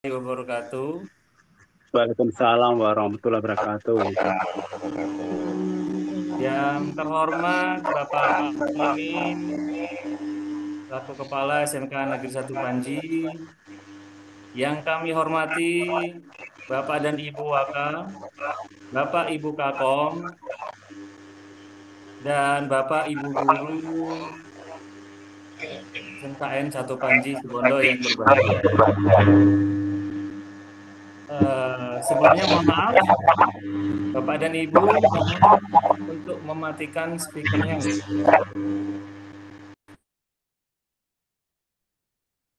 Wabarakatuh. Waalaikumsalam warahmatullahi wabarakatuh. Yang terhormat Bapak Pak Mimin, selaku Kepala SMK Negeri 1 Panji, yang kami hormati Bapak dan Ibu Waka, Bapak Ibu Kakom, dan Bapak Ibu Guru SMKN 1 Panji Subondo yang berbahagia. Sebelumnya mohon maaf, Bapak dan Ibu mohon untuk mematikan speakernya.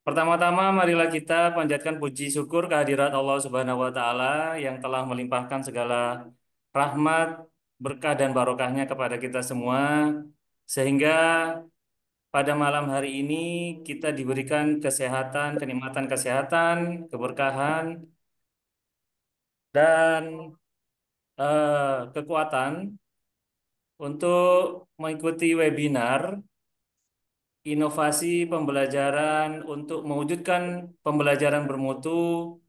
Pertama-tama marilah kita panjatkan puji syukur kehadirat Allah Subhanahu wa taala yang telah melimpahkan segala rahmat, berkah dan barokahnya kepada kita semua sehingga pada malam hari ini kita diberikan kesehatan, kenikmatan kesehatan, keberkahan dan kekuatan untuk mengikuti webinar inovasi pembelajaran untuk mewujudkan pembelajaran bermutu,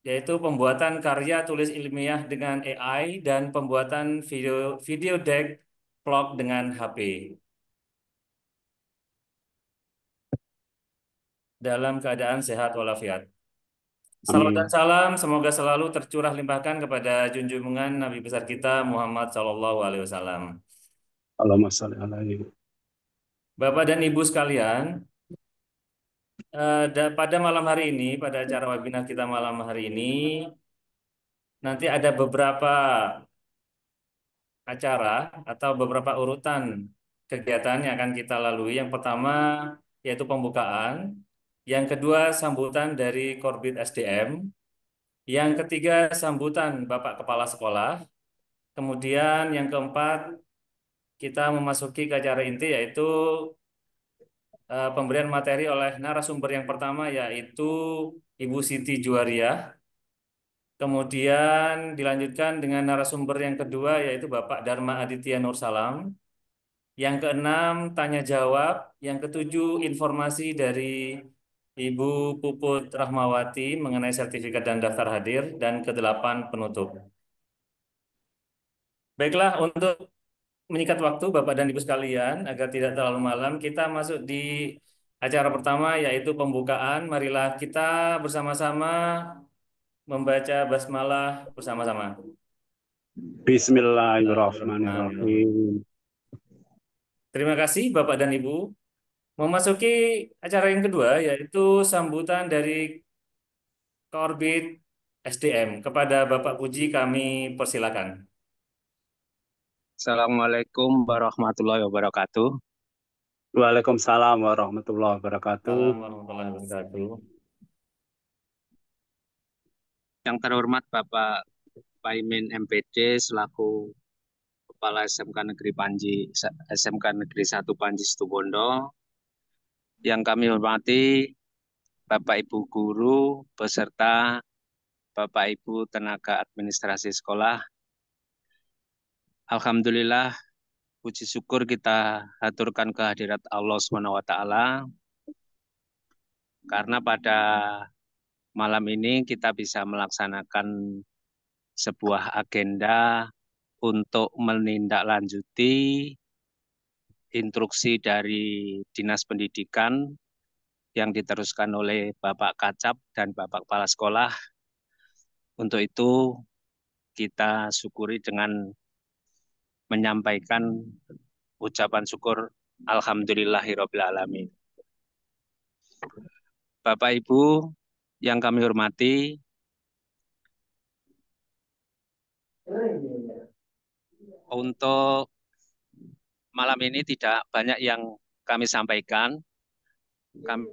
yaitu pembuatan karya tulis ilmiah dengan AI dan pembuatan video video deck vlog dengan HP dalam keadaan sehat walafiat. Salam dan Amin. salam semoga selalu tercurah limpahkan kepada junjungan Nabi besar kita Muhammad Shallallahu Alaihi Wasallam. Allahumma sholli alaihi. Bapak dan Ibu sekalian, pada malam hari ini, pada acara webinar kita malam hari ini, nanti ada beberapa acara atau beberapa urutan kegiatan yang akan kita lalui. Yang pertama yaitu pembukaan, yang kedua sambutan dari Korbit SDM, yang ketiga sambutan Bapak Kepala Sekolah, kemudian yang keempat kita memasuki ke acara inti yaitu pemberian materi oleh narasumber yang pertama yaitu Ibu Siti Juwariah. Kemudian dilanjutkan dengan narasumber yang kedua yaitu Bapak Dharma Aditya Nursalam. Yang keenam, tanya jawab. Yang ketujuh, informasi dari Ibu Puput Rahmawati mengenai sertifikat dan daftar hadir. Dan kedelapan, penutup. Baiklah, untuk menyikat waktu Bapak dan Ibu sekalian, agar tidak terlalu malam, kita masuk di acara pertama, yaitu pembukaan. Marilah kita bersama-sama membaca basmalah bersama-sama. Bismillahirrahmanirrahim. Bismillahirrahmanirrahim. Terima kasih Bapak dan Ibu. Memasuki acara yang kedua, yaitu sambutan dari Korbit SDM. Kepada Bapak Puji kami persilakan. Assalamualaikum warahmatullahi wabarakatuh. Waalaikumsalam warahmatullahi wabarakatuh. Assalamualaikum warahmatullahi wabarakatuh. Yang terhormat Bapak Paimin MPD selaku Kepala SMK Negeri 1 Panji Situbondo. Yang kami hormati Bapak Ibu Guru beserta Bapak Ibu tenaga administrasi sekolah. Alhamdulillah, puji syukur kita haturkan kehadirat Allah SWT karena pada malam ini kita bisa melaksanakan sebuah agenda untuk menindaklanjuti instruksi dari Dinas Pendidikan yang diteruskan oleh Bapak Kacap dan Bapak Kepala Sekolah. Untuk itu kita syukuri dengan menyampaikan ucapan syukur Alhamdulillahirabbil alamin. Bapak Ibu yang kami hormati, untuk malam ini tidak banyak yang kami sampaikan. Kami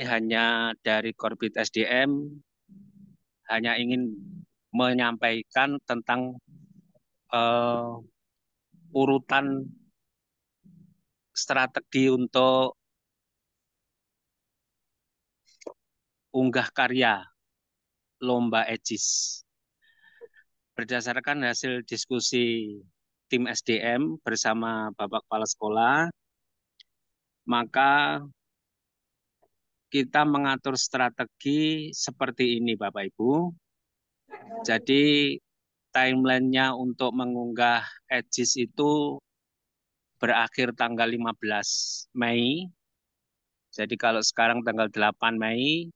hanya dari Korbit SDM hanya ingin menyampaikan tentang urutan strategi untuk unggah karya lomba EJIS. Berdasarkan hasil diskusi tim SDM bersama Bapak Kepala Sekolah, maka kita mengatur strategi seperti ini Bapak Ibu. Jadi timelinenya untuk mengunggah Edgis itu berakhir tanggal 15 Mei. Jadi kalau sekarang tanggal 8 Mei,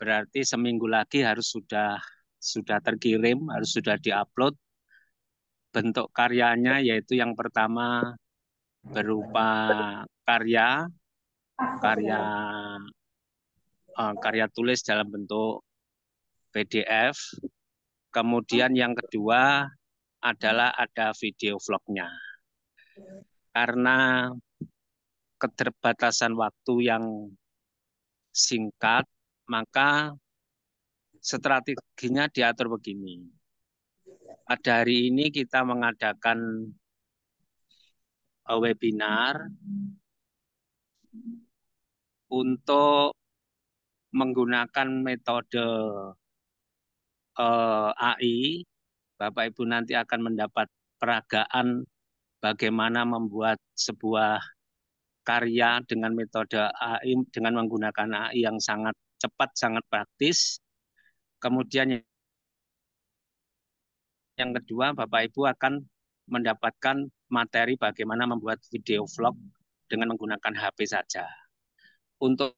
berarti seminggu lagi harus sudah terkirim, harus sudah diupload. Bentuk karyanya yaitu yang pertama berupa karya karya tulis dalam bentuk PDF. Kemudian yang kedua adalah ada video vlognya. Karena keterbatasan waktu yang singkat, maka strateginya diatur begini. Pada hari ini kita mengadakan webinar untuk menggunakan metode AI. Bapak Ibu nanti akan mendapat peragaan bagaimana membuat sebuah karya dengan metode AI, dengan menggunakan AI yang sangat cepat, sangat praktis. Kemudian yang kedua, Bapak Ibu akan mendapatkan materi bagaimana membuat video vlog dengan menggunakan HP saja. Untuk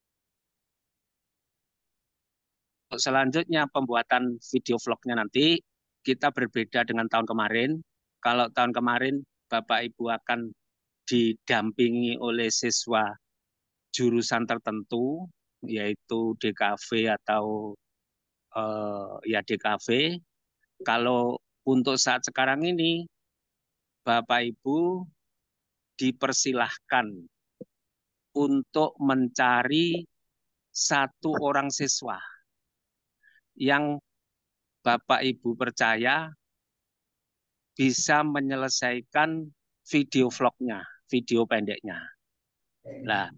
selanjutnya pembuatan video vlognya nanti kita berbeda dengan tahun kemarin. Kalau tahun kemarin Bapak Ibu akan didampingi oleh siswa jurusan tertentu, yaitu DKV atau ya DKV. Kalau untuk saat sekarang ini, Bapak Ibu dipersilahkan untuk mencari satu orang siswa yang Bapak Ibu percaya bisa menyelesaikan video vlognya, video pendeknya. Nah,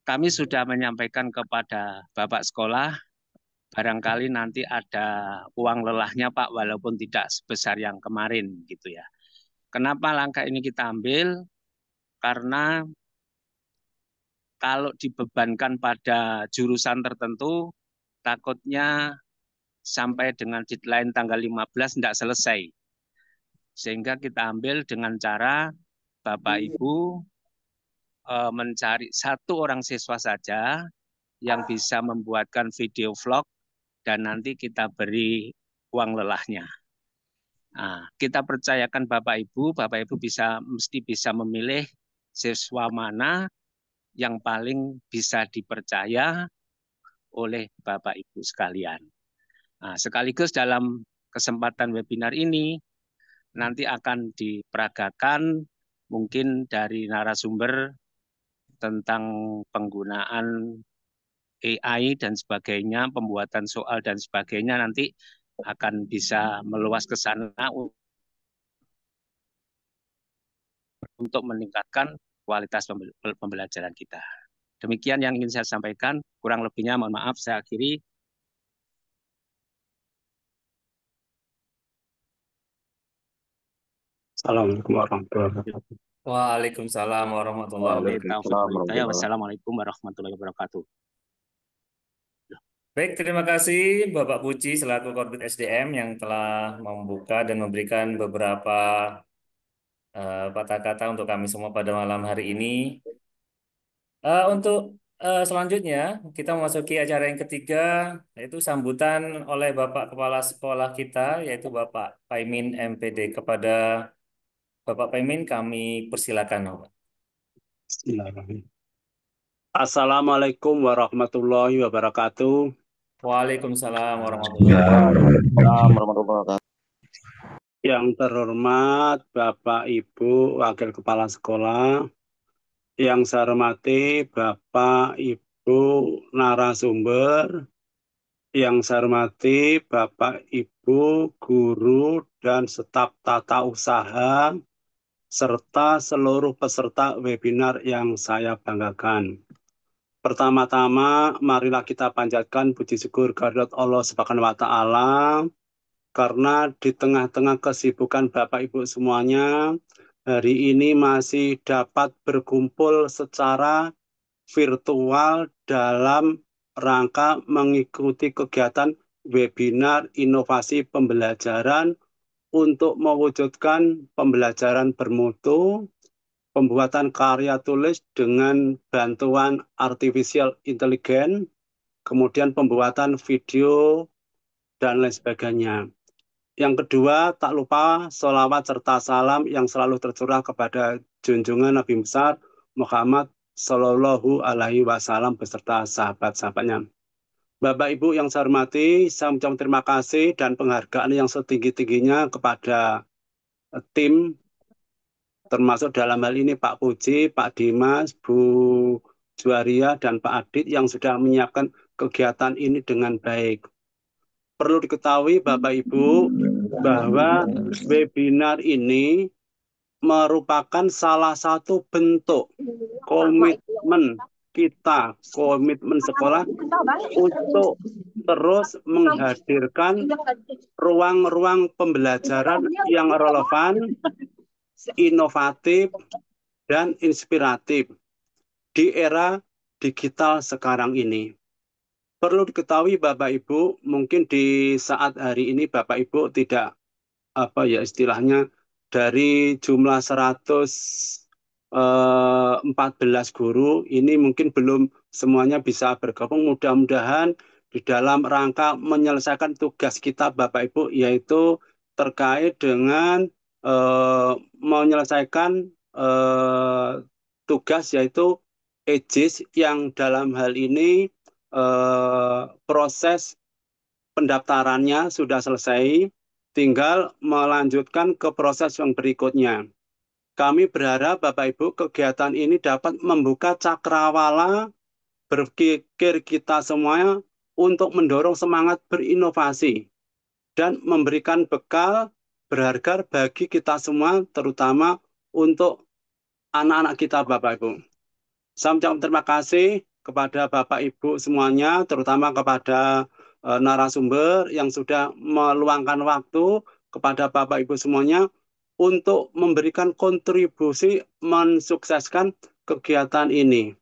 kami sudah menyampaikan kepada Bapak sekolah, barangkali nanti ada uang lelahnya Pak, walaupun tidak sebesar yang kemarin gitu ya. Kenapa langkah ini kita ambil? Karena kalau dibebankan pada jurusan tertentu, takutnya sampai dengan deadline tanggal 15 tidak selesai. Sehingga kita ambil dengan cara Bapak Ibu mencari satu orang siswa saja yang bisa membuatkan video vlog dan nanti kita beri uang lelahnya. Nah, kita percayakan Bapak Ibu mesti bisa memilih siswa mana yang paling bisa dipercaya oleh Bapak Ibu sekalian. Nah, sekaligus dalam kesempatan webinar ini nanti akan diperagakan mungkin dari narasumber tentang penggunaan AI dan sebagainya, pembuatan soal dan sebagainya nanti akan bisa meluas ke sana untuk meningkatkan kualitas pembelajaran kita. Demikian yang ingin saya sampaikan, kurang lebihnya mohon maaf, saya akhiri. Assalamualaikum warahmatullahi wabarakatuh. Waalaikumsalam warahmatullahi wabarakatuh. Wassalamualaikum warahmatullahi wabarakatuh. Baik, terima kasih Bapak Puji selaku Korbit SDM yang telah membuka dan memberikan beberapa kata-kata untuk kami semua pada malam hari ini. Untuk selanjutnya, kita memasuki acara yang ketiga, yaitu sambutan oleh Bapak Kepala Sekolah kita, yaitu Bapak Paimin MPD. Kepada Bapak Paimin, kami persilakan. Bismillahirrahmanirrahim. Assalamualaikum warahmatullahi wabarakatuh. Waalaikumsalam warahmatullahi wabarakatuh. Yang terhormat Bapak Ibu Wakil Kepala Sekolah, yang saya hormati Bapak Ibu narasumber, yang saya hormati Bapak Ibu guru dan staf tata usaha, serta seluruh peserta webinar yang saya banggakan. Pertama-tama, marilah kita panjatkan puji syukur kehadirat Allah Subhanahu wa Ta'ala, karena di tengah-tengah kesibukan Bapak Ibu semuanya, hari ini masih dapat berkumpul secara virtual dalam rangka mengikuti kegiatan webinar inovasi pembelajaran untuk mewujudkan pembelajaran bermutu, pembuatan karya tulis dengan bantuan artificial intelligence, kemudian pembuatan video, dan lain sebagainya. Yang kedua, tak lupa sholawat serta salam yang selalu tercurah kepada junjungan Nabi besar Muhammad Sallallahu Alaihi Wasallam beserta sahabat-sahabatnya. Bapak Ibu yang saya hormati, saya mengucapkan terima kasih dan penghargaan yang setinggi-tingginya kepada tim, termasuk dalam hal ini Pak Puji, Pak Dimas, Bu Juaria, dan Pak Adit yang sudah menyiapkan kegiatan ini dengan baik. Perlu diketahui Bapak Ibu bahwa webinar ini merupakan salah satu bentuk komitmen kita, komitmen sekolah untuk terus menghadirkan ruang-ruang pembelajaran yang relevan, inovatif, dan inspiratif di era digital sekarang ini. Perlu diketahui Bapak Ibu, mungkin di saat hari ini Bapak Ibu tidak istilahnya dari jumlah 114 guru ini mungkin belum semuanya bisa bergabung. Mudah-mudahan di dalam rangka menyelesaikan tugas kita Bapak Ibu yaitu terkait dengan menyelesaikan tugas yaitu EJIS yang dalam hal ini proses pendaftarannya sudah selesai, tinggal melanjutkan ke proses yang berikutnya. Kami berharap Bapak Ibu kegiatan ini dapat membuka cakrawala berpikir kita semua untuk mendorong semangat berinovasi dan memberikan bekal berharga bagi kita semua, terutama untuk anak-anak kita Bapak Ibu. Saya ucapkan terima kasih kepada Bapak Ibu semuanya, terutama kepada narasumber yang sudah meluangkan waktu kepada Bapak Ibu semuanya untuk memberikan kontribusi mensukseskan kegiatan ini.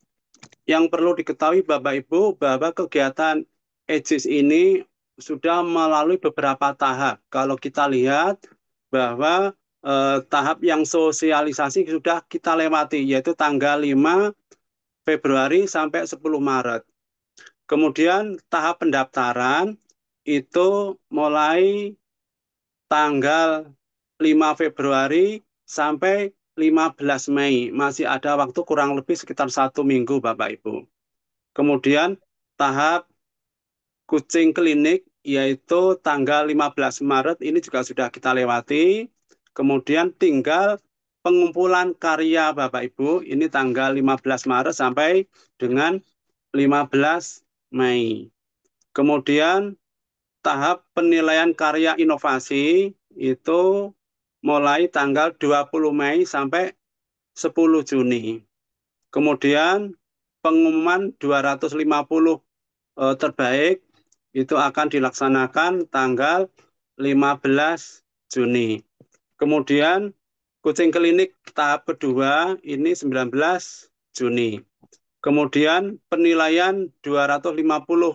Yang perlu diketahui Bapak Ibu bahwa kegiatan EJIS ini sudah melalui beberapa tahap. Kalau kita lihat bahwa tahap yang sosialisasi sudah kita lewati, yaitu tanggal 5 Februari sampai 10 Maret. Kemudian tahap pendaftaran itu mulai tanggal 5 Februari sampai 15 Mei. Masih ada waktu kurang lebih sekitar 1 minggu Bapak Ibu. Kemudian tahap kucing klinik yaitu tanggal 15 Maret ini juga sudah kita lewati. Kemudian tinggal pengumpulan karya Bapak Ibu, ini tanggal 15 Maret sampai dengan 15 Mei. Kemudian tahap penilaian karya inovasi itu mulai tanggal 20 Mei sampai 10 Juni. Kemudian pengumuman 250 terbaik itu akan dilaksanakan tanggal 15 Juni. Kemudian kucing klinik tahap kedua ini 19 Juni. Kemudian penilaian 250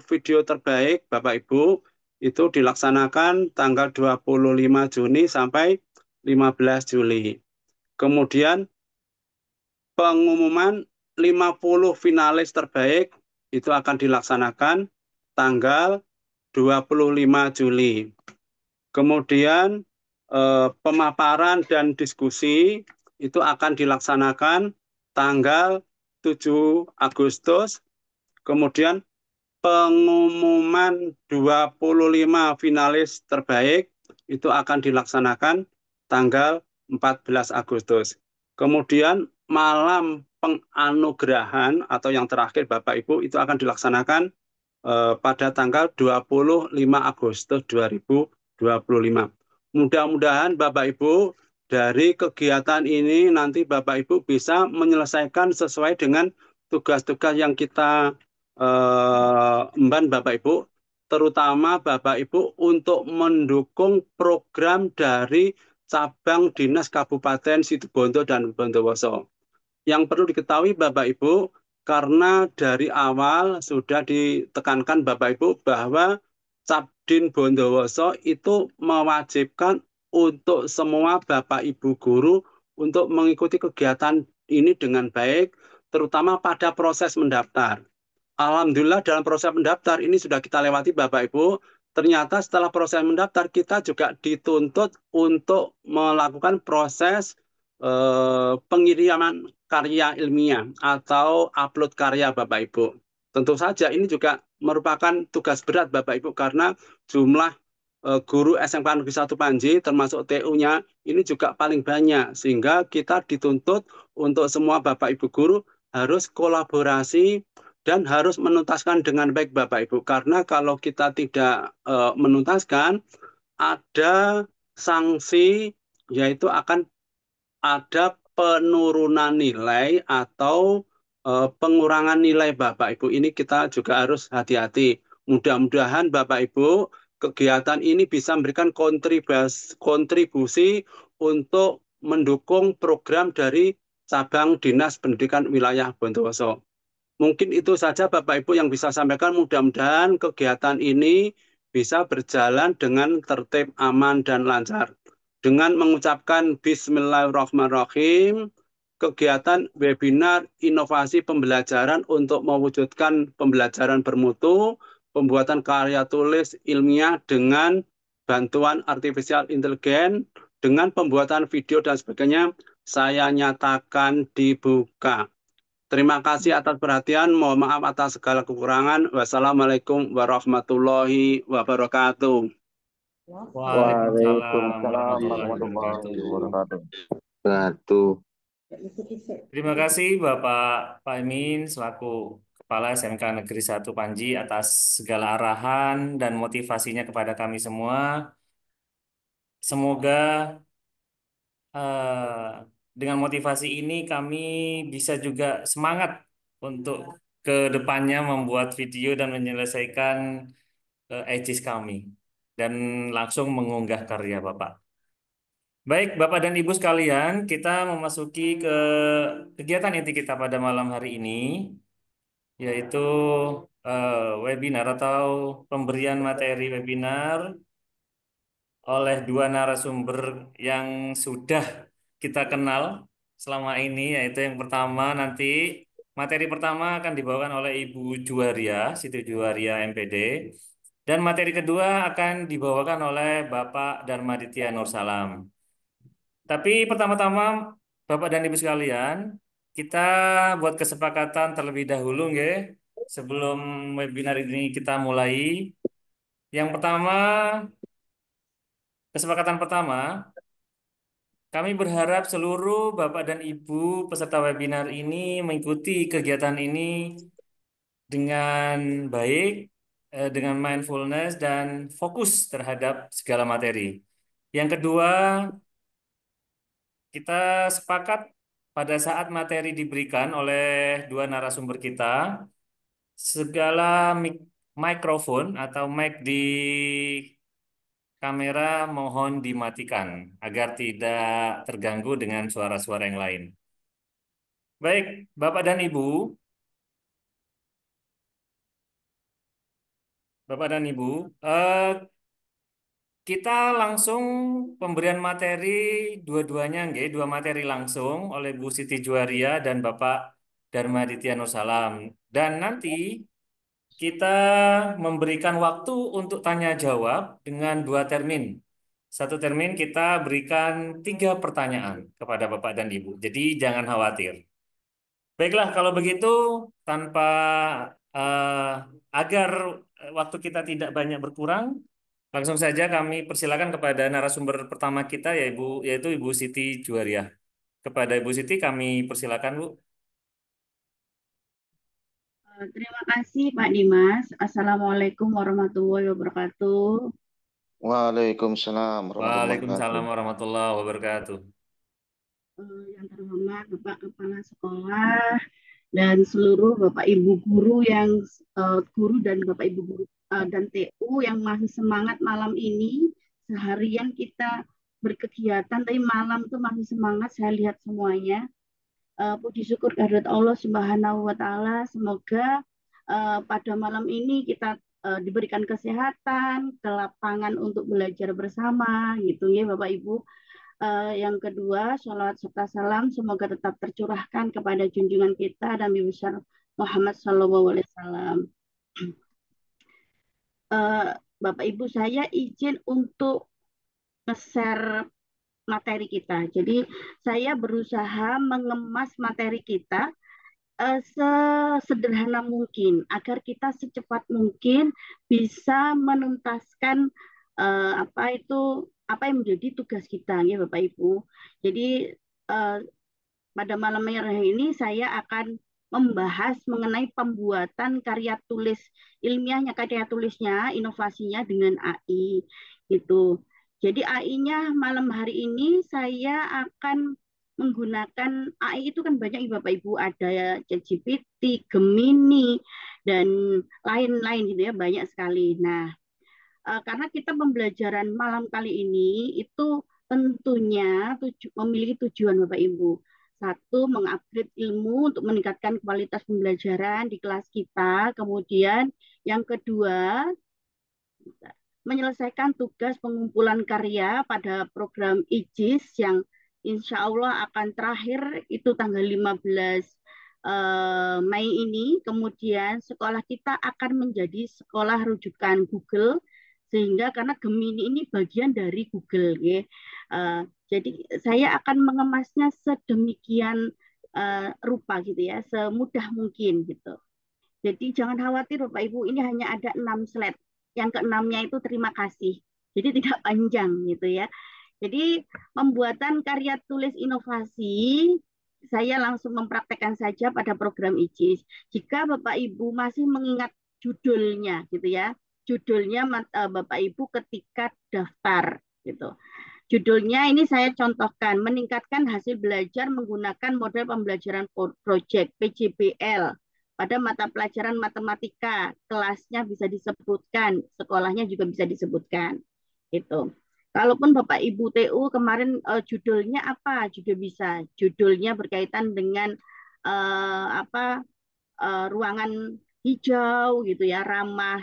video terbaik Bapak Ibu itu dilaksanakan tanggal 25 Juni sampai 15 Juli. Kemudian pengumuman 50 finalis terbaik itu akan dilaksanakan tanggal 25 Juli. Kemudian pemaparan dan diskusi itu akan dilaksanakan tanggal 7 Agustus. Kemudian pengumuman 25 finalis terbaik itu akan dilaksanakan tanggal 14 Agustus. Kemudian malam penganugerahan atau yang terakhir Bapak Ibu itu akan dilaksanakan pada tanggal 25 Agustus 2025. Mudah-mudahan Bapak Ibu dari kegiatan ini nanti Bapak Ibu bisa menyelesaikan sesuai dengan tugas-tugas yang kita emban Bapak Ibu, terutama Bapak Ibu untuk mendukung program dari cabang dinas Kabupaten Situbondo dan Bondowoso. Yang perlu diketahui Bapak Ibu, karena dari awal sudah ditekankan Bapak Ibu bahwa Cabdin Bondowoso itu mewajibkan untuk semua Bapak Ibu guru untuk mengikuti kegiatan ini dengan baik, terutama pada proses mendaftar. Alhamdulillah dalam proses mendaftar ini sudah kita lewati Bapak Ibu. Ternyata setelah proses mendaftar kita juga dituntut untuk melakukan proses pengiriman karya ilmiah atau upload karya Bapak Ibu. Tentu saja ini juga merupakan tugas berat Bapak Ibu karena jumlah guru SMK Negeri 1 Panji termasuk TU-nya ini juga paling banyak sehingga kita dituntut untuk semua Bapak Ibu guru harus kolaborasi dan harus menuntaskan dengan baik Bapak Ibu karena kalau kita tidak menuntaskan ada sanksi yaitu akan ada penurunan nilai atau pengurangan nilai Bapak Ibu. Ini kita juga harus hati-hati. Mudah-mudahan Bapak Ibu kegiatan ini bisa memberikan kontribusi untuk mendukung program dari cabang Dinas Pendidikan Wilayah Bondowoso. Mungkin itu saja Bapak Ibu yang bisa sampaikan. Mudah-mudahan kegiatan ini bisa berjalan dengan tertib, aman, dan lancar. Dengan mengucapkan Bismillahirrahmanirrahim, kegiatan webinar inovasi pembelajaran untuk mewujudkan pembelajaran bermutu, pembuatan karya tulis ilmiah dengan bantuan artificial intelligence, dengan pembuatan video dan sebagainya, saya nyatakan dibuka. Terima kasih atas perhatian. Mohon maaf atas segala kekurangan. Wassalamualaikum warahmatullahi wabarakatuh. Waalaikumsalam Waalaikumsalam warahmatullahi warahmatullahi wabarakatuh. wabarakatuh. Terima kasih Bapak Pak Imin selaku Kepala SMK Negeri 1 Panji atas segala arahan dan motivasinya kepada kami semua. Semoga dengan motivasi ini kami bisa juga semangat untuk ke depannya membuat video dan menyelesaikan etis kami dan langsung mengunggah karya Bapak. Baik, Bapak dan Ibu sekalian, kita memasuki ke kegiatan inti kita pada malam hari ini, yaitu webinar atau pemberian materi webinar oleh dua narasumber yang sudah kita kenal selama ini, yaitu yang pertama nanti materi pertama akan dibawakan oleh Ibu Juwaria, Siti Juwaria MPD, dan materi kedua akan dibawakan oleh Bapak Darmaditya Nursalam. Tapi pertama-tama Bapak dan Ibu sekalian, kita buat kesepakatan terlebih dahulu nggih, sebelum webinar ini kita mulai. Yang pertama, kesepakatan pertama, kami berharap seluruh Bapak dan Ibu peserta webinar ini mengikuti kegiatan ini dengan baik, dengan mindfulness dan fokus terhadap segala materi. Yang kedua, kita sepakat pada saat materi diberikan oleh dua narasumber kita, segala mikrofon atau mic di kamera mohon dimatikan agar tidak terganggu dengan suara-suara yang lain. Baik, Bapak dan Ibu, eh, kita langsung pemberian materi dua-duanya, nggih, dua materi langsung oleh Bu Siti Juwaria dan Bapak Darmaditya Nursalam. Dan nanti kita memberikan waktu untuk tanya jawab dengan dua termin. Satu termin kita berikan 3 pertanyaan kepada Bapak dan Ibu. Jadi jangan khawatir. Baiklah, kalau begitu tanpa eh, agar waktu kita tidak banyak berkurang, langsung saja kami persilakan kepada narasumber pertama kita yaitu Ibu Siti Juwaria. Kepada Ibu Siti kami persilakan, Bu. Terima kasih Pak Dimas. Assalamualaikum warahmatullahi wabarakatuh. Waalaikumsalam warahmatullahi wabarakatuh. Waalaikumsalam warahmatullahi wabarakatuh. Yang terhormat Bapak Kepala Sekolah dan seluruh Bapak Ibu guru yang guru dan Bapak Ibu guru dan TU yang masih semangat malam ini. Seharian kita berkegiatan, tapi malam tuh masih semangat. Saya lihat semuanya. puji syukur kehadirat Allah Subhanahu wa taala. Semoga pada malam ini kita diberikan kesehatan, kelapangan untuk belajar bersama gitu ya Bapak Ibu. Yang kedua, sholawat serta salam semoga tetap tercurahkan kepada junjungan kita Nabi besar Muhammad SAW. Bapak Ibu, saya izin untuk nge-share materi kita. Jadi saya berusaha mengemas materi kita sesederhana mungkin agar kita secepat mungkin bisa menuntaskan apa yang menjadi tugas kita ya Bapak Ibu. Jadi pada malam hari ini saya akan membahas mengenai pembuatan karya tulis ilmiahnya, karya tulisnya, inovasinya dengan AI gitu. Jadi AI-nya malam hari ini saya akan menggunakan AI itu kan banyak Bapak Ibu, ada ChatGPT, Gemini dan lain-lain gitu ya, banyak sekali. Nah, karena kita pembelajaran malam kali ini itu tentunya memiliki tujuan Bapak Ibu. Satu, mengupgrade ilmu untuk meningkatkan kualitas pembelajaran di kelas kita. Kemudian yang kedua, menyelesaikan tugas pengumpulan karya pada program IJIS yang insya Allah akan terakhir itu tanggal 15 Mei ini. Kemudian sekolah kita akan menjadi sekolah rujukan Google, sehingga karena Gemini ini bagian dari Google ya. Jadi saya akan mengemasnya sedemikian rupa gitu ya, semudah mungkin gitu. Jadi jangan khawatir Bapak Ibu, ini hanya ada 6 slide. Yang keenamnya itu terima kasih. Jadi tidak panjang gitu ya. Jadi pembuatan karya tulis inovasi, saya langsung mempraktekkan saja pada program IJIS. Jika Bapak Ibu masih mengingat judulnya gitu ya, judulnya Bapak Ibu ketika daftar gitu. Judulnya ini saya contohkan, meningkatkan hasil belajar menggunakan model pembelajaran project PJBL pada mata pelajaran matematika. Kelasnya bisa disebutkan, sekolahnya juga bisa disebutkan. Gitu. Kalaupun Bapak Ibu TU kemarin judulnya apa? Juga bisa. Judulnya berkaitan dengan ruangan hijau gitu ya, ramah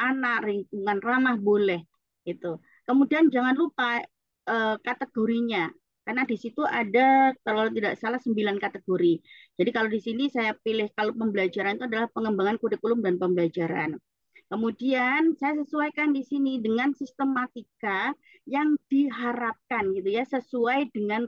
anak, lingkungan ramah boleh itu. Kemudian jangan lupa kategorinya, karena di situ ada kalau tidak salah 9 kategori. Jadi kalau di sini saya pilih kalau pembelajaran itu adalah pengembangan kurikulum dan pembelajaran. Kemudian saya sesuaikan di sini dengan sistematika yang diharapkan gitu ya, sesuai dengan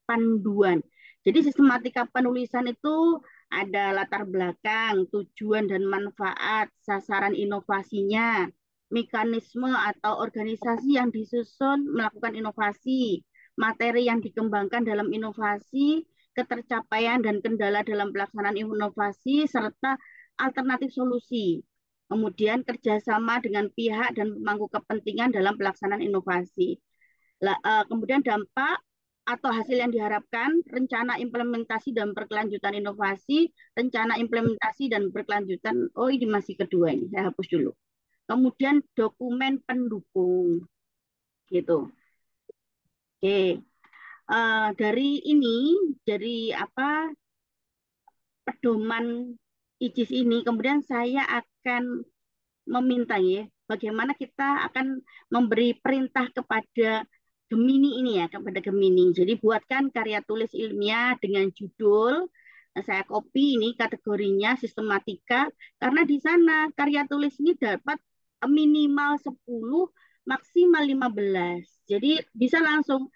panduan. Jadi sistematika penulisan itu ada latar belakang, tujuan dan manfaat, sasaran inovasinya, mekanisme atau organisasi yang disusun melakukan inovasi, materi yang dikembangkan dalam inovasi, ketercapaian dan kendala dalam pelaksanaan inovasi, serta alternatif solusi. Kemudian kerjasama dengan pihak dan pemangku kepentingan dalam pelaksanaan inovasi. Kemudian dampak atau hasil yang diharapkan, rencana implementasi dan berkelanjutan inovasi, rencana implementasi dan berkelanjutan, oh ini masih kedua ini, saya hapus dulu. Kemudian dokumen pendukung gitu. Oke. Dari ini, dari pedoman IJIS ini, kemudian saya akan meminta ya, bagaimana kita akan memberi perintah kepada Gemini ini ya, kepada Gemini. Jadi buatkan karya tulis ilmiah dengan judul, saya copy ini kategorinya sistematika, karena di sana karya tulis ini dapat minimal 10, maksimal 15. Jadi bisa langsung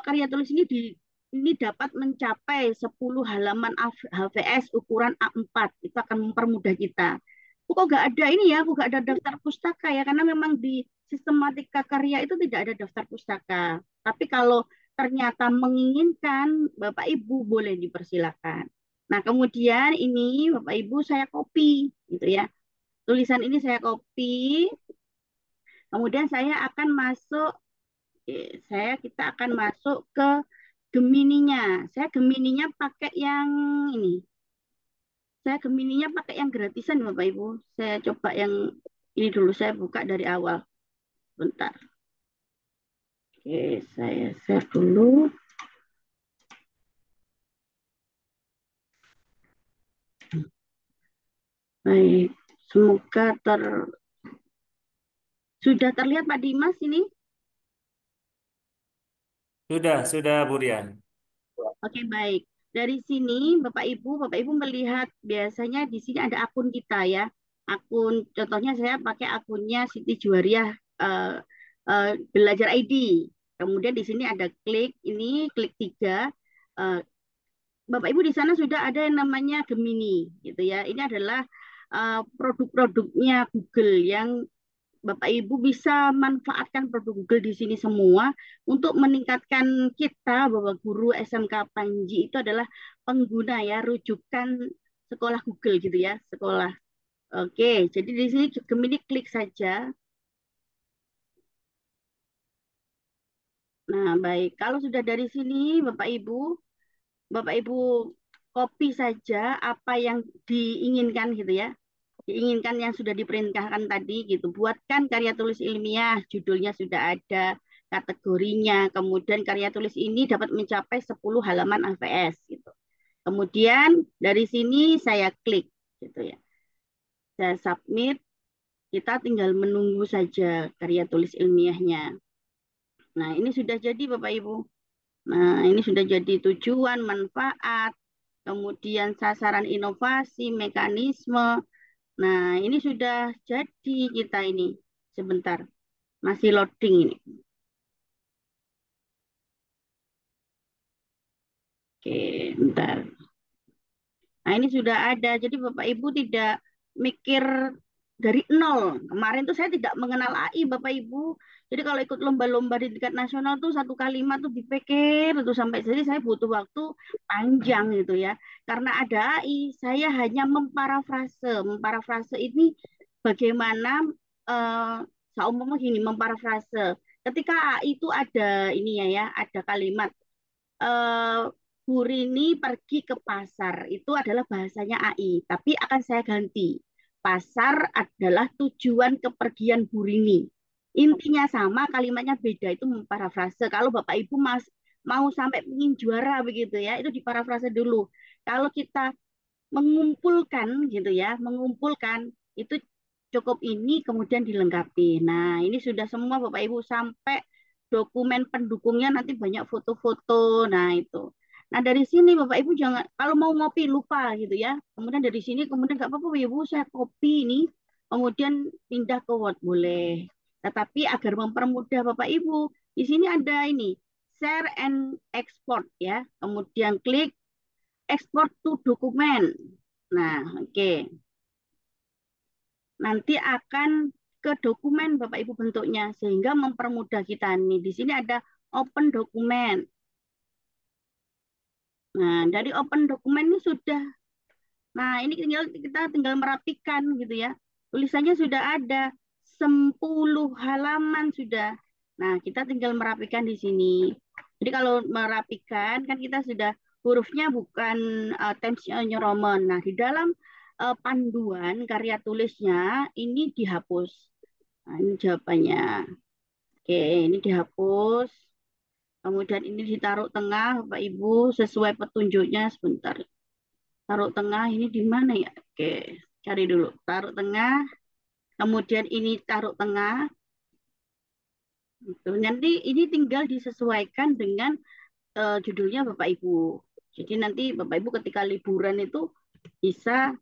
karya tulis ini dapat mencapai 10 halaman HVS ukuran A4. Itu akan mempermudah kita. Kok nggak ada ini ya, kok nggak ada daftar pustaka ya, karena memang di sistematika karya itu tidak ada daftar pustaka. Tapi kalau ternyata menginginkan, Bapak Ibu boleh dipersilakan. Nah, kemudian ini Bapak Ibu saya copy gitu ya. Tulisan ini saya copy. Kemudian saya akan masuk kita akan masuk ke Gemininya. Saya Gemininya pakai yang ini. Saya Gemininya pakai yang gratisan Bapak Ibu. Saya coba yang ini dulu, saya buka dari awal. Bentar. Oke, saya share dulu. Baik, semoga sudah terlihat Pak Dimas ini. Sudah Bu Rian. Oke, baik. Dari sini Bapak Ibu melihat biasanya di sini ada akun kita ya. Akun, contohnya saya pakai akunnya Siti Juwariah Belajar ID. Kemudian di sini ada klik 3. Eh, Bapak Ibu di sana sudah ada yang namanya Gemini gitu ya. Ini adalah produk-produknya Google yang Bapak Ibu bisa manfaatkan produk Google di sini semua untuk meningkatkan kita bahwa guru SMK Panji itu adalah pengguna ya, rujukan sekolah Google gitu ya, sekolah. Oke, jadi di sini Gemini klik saja. Nah, baik. Kalau sudah dari sini Bapak Ibu copy saja apa yang diinginkan gitu ya. Diinginkan yang sudah diperintahkan tadi gitu. Buatkan karya tulis ilmiah, judulnya sudah ada, kategorinya, kemudian karya tulis ini dapat mencapai 10 halaman AVS gitu. Kemudian dari sini saya klik gitu ya. Saya submit, kita tinggal menunggu saja karya tulis ilmiahnya. Nah, ini sudah jadi Bapak Ibu. Nah, ini sudah jadi tujuan, manfaat, kemudian sasaran inovasi, mekanisme. Nah, ini sudah jadi kita ini. Sebentar, masih loading ini. Oke, bentar. Nah, ini sudah ada. Jadi Bapak Ibu tidak mikir dari nol. Kemarin tuh saya tidak mengenal AI, Bapak Ibu. Jadi kalau ikut lomba-lomba di tingkat nasional tuh satu kalimat tuh dipikir itu sampai jadi saya butuh waktu panjang gitu ya. Karena ada AI, saya hanya memparafrase. Memparafrase ini bagaimana saya umpama gini, memparafrase. Ketika AI itu ada ini ya, ada kalimat eh, Bu Rini pergi ke pasar. Itu adalah bahasanya AI, tapi akan saya ganti. Pasar adalah tujuan kepergian Bu Rini. Intinya sama, kalimatnya beda. Itu memparafrase. Kalau Bapak Ibu mau sampai ingin juara begitu ya, itu diparafrase dulu. Kalau kita mengumpulkan gitu ya, mengumpulkan itu cukup ini kemudian dilengkapi. Nah, ini sudah semua Bapak Ibu sampai dokumen pendukungnya nanti banyak foto-foto. Nah, itu. Nah, dari sini Bapak Ibu jangan kalau mau ngopi lupa gitu ya. Kemudian dari sini kemudian nggak apa-apa Bapak Ibu saya copy ini kemudian pindah ke Word boleh. Tetapi agar mempermudah Bapak Ibu, di sini ada ini share and export ya. Kemudian klik export to dokumen. Nah, oke. Nanti akan ke dokumen Bapak Ibu bentuknya sehingga mempermudah kita nih. Di sini ada open dokumen. Nah, dari open dokumen ini sudah. Nah, ini kita tinggal merapikan gitu ya. Tulisannya sudah ada 10 halaman sudah. Nah, kita tinggal merapikan di sini. Jadi kalau merapikan kan kita sudah hurufnya bukan Times New Roman. Nah, di dalam panduan karya tulisnya ini dihapus. Nah, ini jawabannya. Oke, ini dihapus. Kemudian ini ditaruh tengah, Bapak Ibu, sesuai petunjuknya sebentar. Taruh tengah ini di mana ya? Oke, cari dulu. Taruh tengah. Kemudian ini taruh tengah. Gitu. Nanti ini tinggal disesuaikan dengan judulnya Bapak Ibu. Jadi nanti Bapak Ibu ketika liburan itu bisa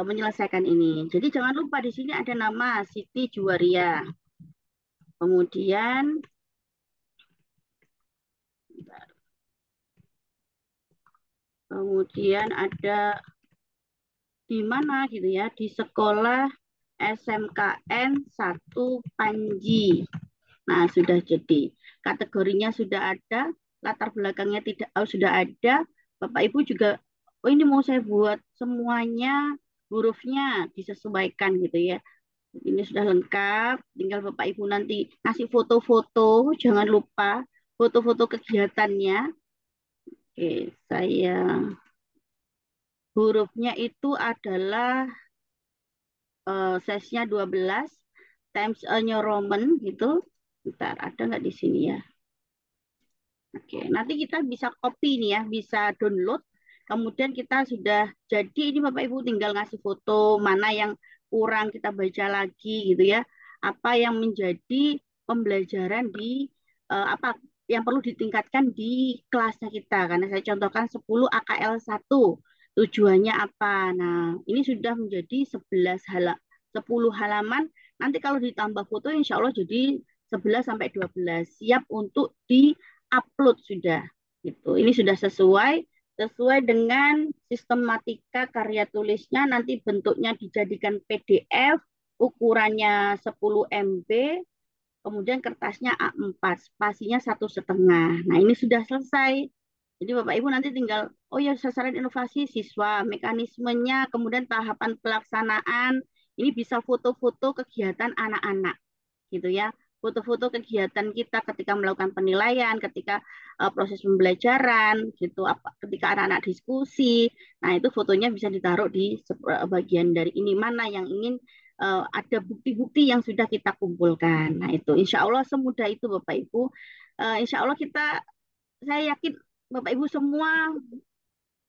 menyelesaikan ini. Jadi jangan lupa di sini ada nama Siti Juwaria. Kemudian ada di mana gitu ya, di sekolah SMKN 1 Panji. Nah, sudah jadi. Kategorinya sudah ada, latar belakangnya tidak sudah ada. Bapak Ibu juga, oh ini mau saya buat semuanya hurufnya disesuaikan gitu ya. Ini sudah lengkap, tinggal Bapak Ibu nanti ngasih foto-foto, jangan lupa foto-foto kegiatannya. Oke, saya hurufnya itu adalah size-nya 12 Times New Roman gitu. Bentar, ada nggak di sini ya? Oke, nanti kita bisa copy nih ya, bisa download. Kemudian kita sudah jadi, ini Bapak Ibu tinggal ngasih foto mana yang kurang kita baca lagi gitu ya. Apa yang menjadi pembelajaran di apa yang perlu ditingkatkan di kelasnya kita. Karena saya contohkan 10 AKL 1. Tujuannya apa? Nah, ini sudah menjadi 10 halaman. Nanti kalau ditambah foto insya Allah jadi 11 sampai 12. Siap untuk di-upload sudah. Gitu. Ini sudah sesuai dengan sistematika karya tulisnya, nanti bentuknya dijadikan PDF, ukurannya 10 MB, kemudian kertasnya A4, spasinya 1,5. Nah, ini sudah selesai. Jadi Bapak Ibu nanti tinggal, oh ya sasaran inovasi siswa, mekanismenya, kemudian tahapan pelaksanaan, ini bisa foto-foto kegiatan anak-anak gitu ya. Foto-foto kegiatan kita ketika melakukan penilaian, ketika proses pembelajaran, gitu, ketika anak-anak diskusi. Nah, itu fotonya bisa ditaruh di bagian dari ini mana yang ingin ada bukti-bukti yang sudah kita kumpulkan. Nah, itu insya Allah semudah itu Bapak Ibu. Insya Allah saya yakin Bapak Ibu semua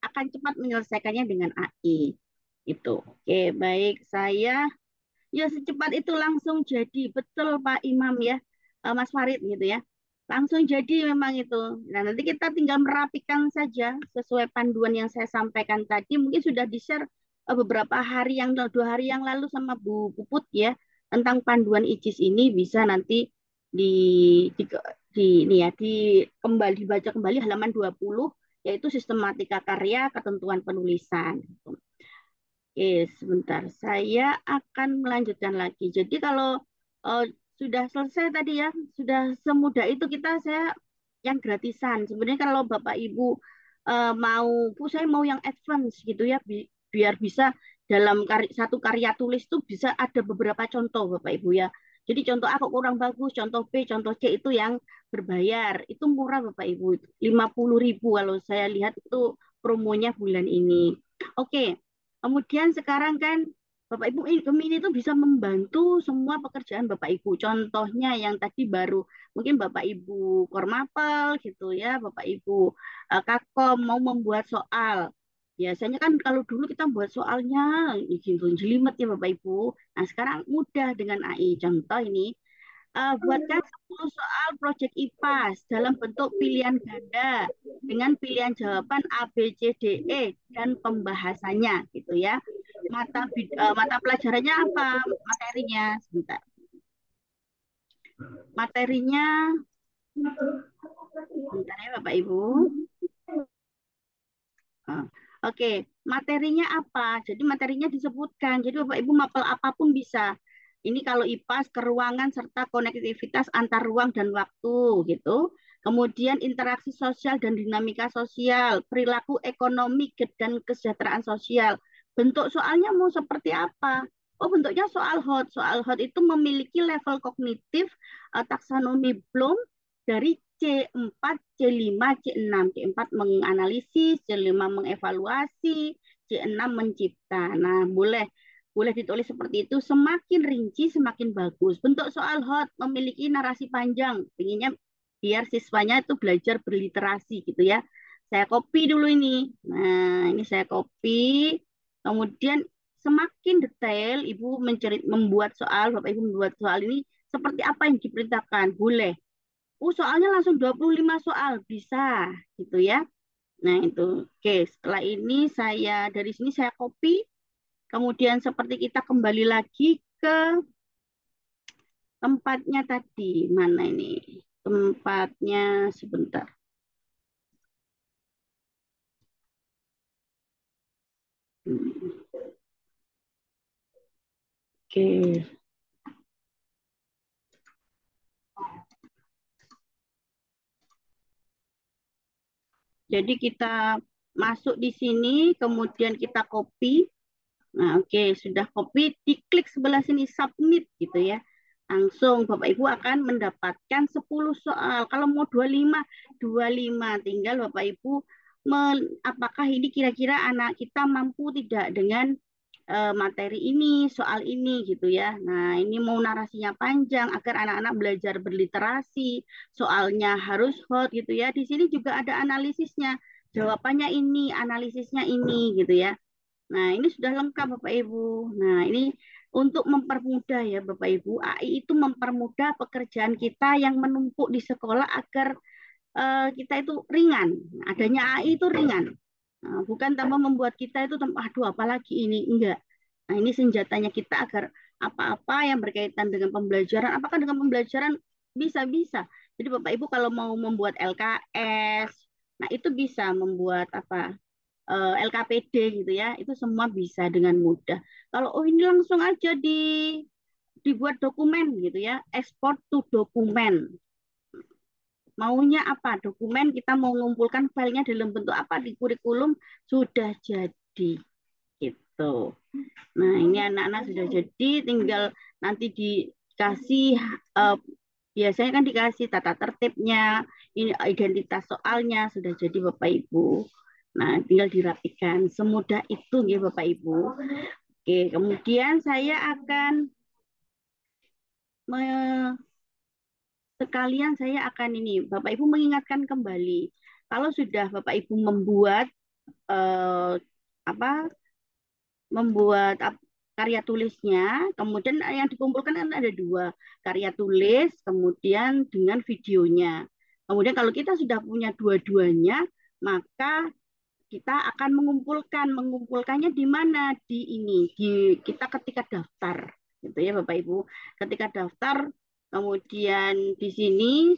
akan cepat menyelesaikannya dengan AI. Itu. Oke, baik. Ya secepat itu langsung jadi, betul Pak Imam ya, Mas Farid gitu ya. Langsung jadi memang itu. Nah nanti kita tinggal merapikan saja sesuai panduan yang saya sampaikan tadi. Mungkin sudah di-share beberapa hari 2 hari yang lalu sama Bu Puput ya, tentang panduan IJIS ini bisa nanti di, di, ini ya, dibaca kembali halaman 20, yaitu sistematika karya, ketentuan penulisan. Oke, sebentar. Saya akan melanjutkan lagi. Jadi kalau sudah selesai tadi ya, sudah semudah itu saya yang gratisan. Sebenarnya kalau Bapak Ibu saya mau yang advance gitu ya, biar bisa dalam satu karya tulis itu bisa ada beberapa contoh Bapak Ibu ya. Jadi contoh A kok kurang bagus, contoh B, contoh C itu yang berbayar. Itu murah Bapak Ibu, 50.000 kalau saya lihat itu promonya bulan ini. Oke. Kemudian sekarang kan Bapak Ibu Gemini itu bisa membantu semua pekerjaan Bapak Ibu. Contohnya yang tadi baru mungkin Bapak Ibu Kormapel gitu ya, Bapak Ibu Kakom mau membuat soal. Biasanya kan kalau dulu kita buat soalnya gitu jelimet ya Bapak Ibu. Nah, sekarang mudah dengan AI. Contoh ini buatkan 10 soal proyek IPAS dalam bentuk pilihan ganda dengan pilihan jawaban A, B, C, D, E dan pembahasannya gitu ya. Mata pelajarannya apa? Materinya sebentar. Materinya sebentar ya Bapak Ibu. Oke, materinya apa? Jadi materinya disebutkan. Jadi Bapak Ibu mapel apapun bisa. Ini kalau IPAS ke ruangan serta konektivitas antar ruang dan waktu gitu. Kemudian interaksi sosial dan dinamika sosial, perilaku ekonomi dan kesejahteraan sosial. Bentuk soalnya mau seperti apa? Oh, bentuknya soal hot. Soal hot itu memiliki level kognitif taksonomi Bloom dari C4, C5, C6. C4 menganalisis, C5 mengevaluasi, C6 mencipta. Nah, boleh ditulis seperti itu. Semakin rinci, semakin bagus. Bentuk soal hot memiliki narasi panjang. Inginnya biar siswanya itu belajar berliterasi gitu ya. Saya copy dulu ini. Nah, ini saya copy. Kemudian semakin detail Ibu membuat soal, Bapak Ibu membuat soal ini seperti apa yang diperintahkan. Boleh. Soalnya langsung 25 soal. Bisa gitu ya. Nah, itu. Oke, setelah ini dari sini saya copy. Kemudian seperti kita kembali lagi ke tempatnya tadi. Mana ini? Tempatnya sebentar. Oke. Jadi kita masuk di sini, kemudian kita copy. Nah, oke, sudah copy, diklik sebelah sini submit gitu ya. Langsung Bapak Ibu akan mendapatkan 10 soal. Kalau mau 25 tinggal Bapak Ibu apakah ini kira-kira anak kita mampu tidak dengan materi ini, soal ini gitu ya. Nah, ini mau narasinya panjang agar anak-anak belajar berliterasi, soalnya harus hot gitu ya. Di sini juga ada analisisnya. jawabannya ini, analisisnya ini gitu ya. Nah, ini sudah lengkap Bapak Ibu. Nah, ini untuk mempermudah ya Bapak Ibu. AI itu mempermudah pekerjaan kita yang menumpuk di sekolah agar kita itu ringan. Adanya AI itu ringan. Nah, bukan tambah membuat kita itu aduh apalagi ini enggak. Nah, ini senjatanya kita agar apa-apa yang berkaitan dengan pembelajaran, apakah dengan pembelajaran bisa-bisa. Jadi Bapak Ibu kalau mau membuat LKS, nah itu bisa membuat apa LKPD gitu ya, itu semua bisa dengan mudah. Kalau oh ini langsung aja dibuat dokumen gitu ya, export to dokumen. Maunya apa? Dokumen kita mau mengumpulkan filenya dalam bentuk apa di kurikulum sudah jadi gitu. Nah, ini anak-anak sudah jadi, tinggal nanti dikasih biasanya kan dikasih tata tertibnya, ini identitas soalnya sudah jadi Bapak Ibu. Nah, tinggal dirapikan. Semudah itu ya Bapak Ibu. Oke, kemudian saya akan sekalian saya akan ini Bapak Ibu mengingatkan kembali. Kalau sudah Bapak Ibu membuat eh, apa membuat karya tulisnya, kemudian yang dikumpulkan kan ada dua, karya tulis, kemudian dengan videonya. Kemudian kalau kita sudah punya dua-duanya, maka kita akan mengumpulkannya di mana? Di ini, di kita ketika daftar, gitu ya Bapak Ibu. Ketika daftar, kemudian di sini,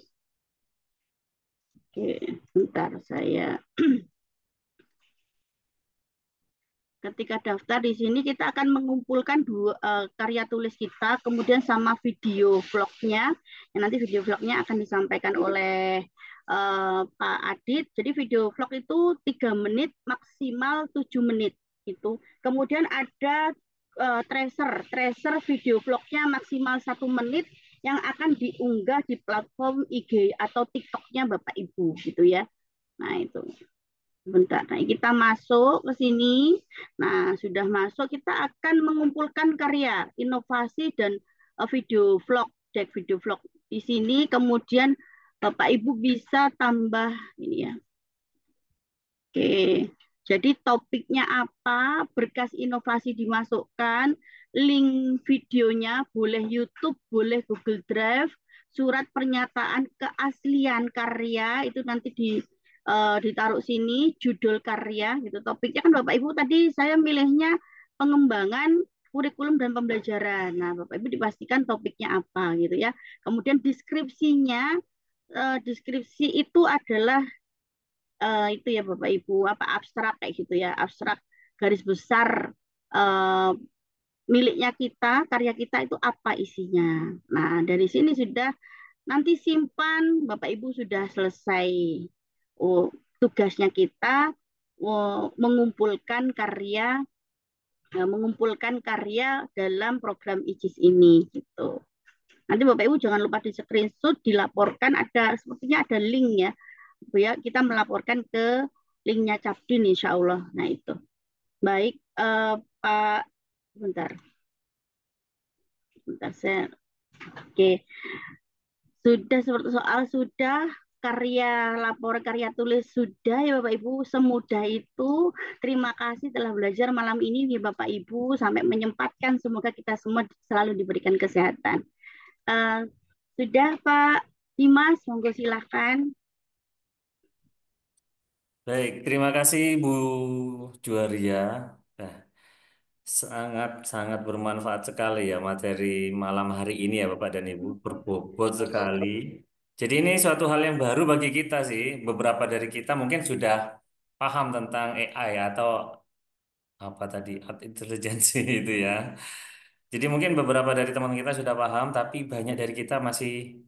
oke, bentar saya. Ketika daftar di sini kita akan mengumpulkan karya tulis kita, kemudian sama video vlognya. Yang nanti video vlognya akan disampaikan oleh Pak Adit. Jadi video vlog itu 3 menit maksimal 7 menit itu. Kemudian ada tracer video vlognya maksimal 1 menit yang akan diunggah di platform IG atau TikToknya Bapak Ibu gitu ya. Nah itu. Bentar, nah kita masuk ke sini. Nah, sudah masuk, kita akan mengumpulkan karya, inovasi, dan video vlog, cek video vlog di sini. Kemudian Bapak Ibu bisa tambah ini ya. Oke, jadi topiknya apa, berkas inovasi dimasukkan, link videonya, boleh YouTube, boleh Google Drive, surat pernyataan keaslian karya, itu nanti ditaruh sini, judul karya, gitu. Topiknya kan Bapak Ibu tadi saya milihnya pengembangan kurikulum dan pembelajaran. Nah, Bapak Ibu dipastikan topiknya apa gitu ya. Kemudian deskripsinya, deskripsi itu adalah itu ya Bapak Ibu apa abstrak kayak gitu ya, abstrak garis besar eh, miliknya kita, karya kita itu apa isinya. Nah, dari sini sudah nanti simpan Bapak Ibu sudah selesai tugasnya kita mengumpulkan karya dalam program IJIS ini gitu. Nanti Bapak Ibu jangan lupa di screenshot, dilaporkan, ada sepertinya ada link ya. Ya, kita melaporkan ke linknya Capdin insya Allah. Nah itu. Baik, Pak, bentar. Bentar saya. Oke. Sudah seperti soal sudah, karya lapor karya tulis sudah ya Bapak Ibu, semudah itu. Terima kasih telah belajar malam ini ya Bapak Ibu, sampai menyempatkan, semoga kita semua selalu diberikan kesehatan. Sudah Pak Dimas, monggo silahkan. Baik, terima kasih Bu Juaria. Nah, sangat bermanfaat sekali ya materi malam hari ini ya Bapak dan Ibu, berbobot sekali. Jadi ini suatu hal yang baru bagi kita sih. Beberapa dari kita mungkin sudah paham tentang AI atau apa tadi, art intelligence itu ya. Jadi mungkin beberapa dari teman kita sudah paham, tapi banyak dari kita masih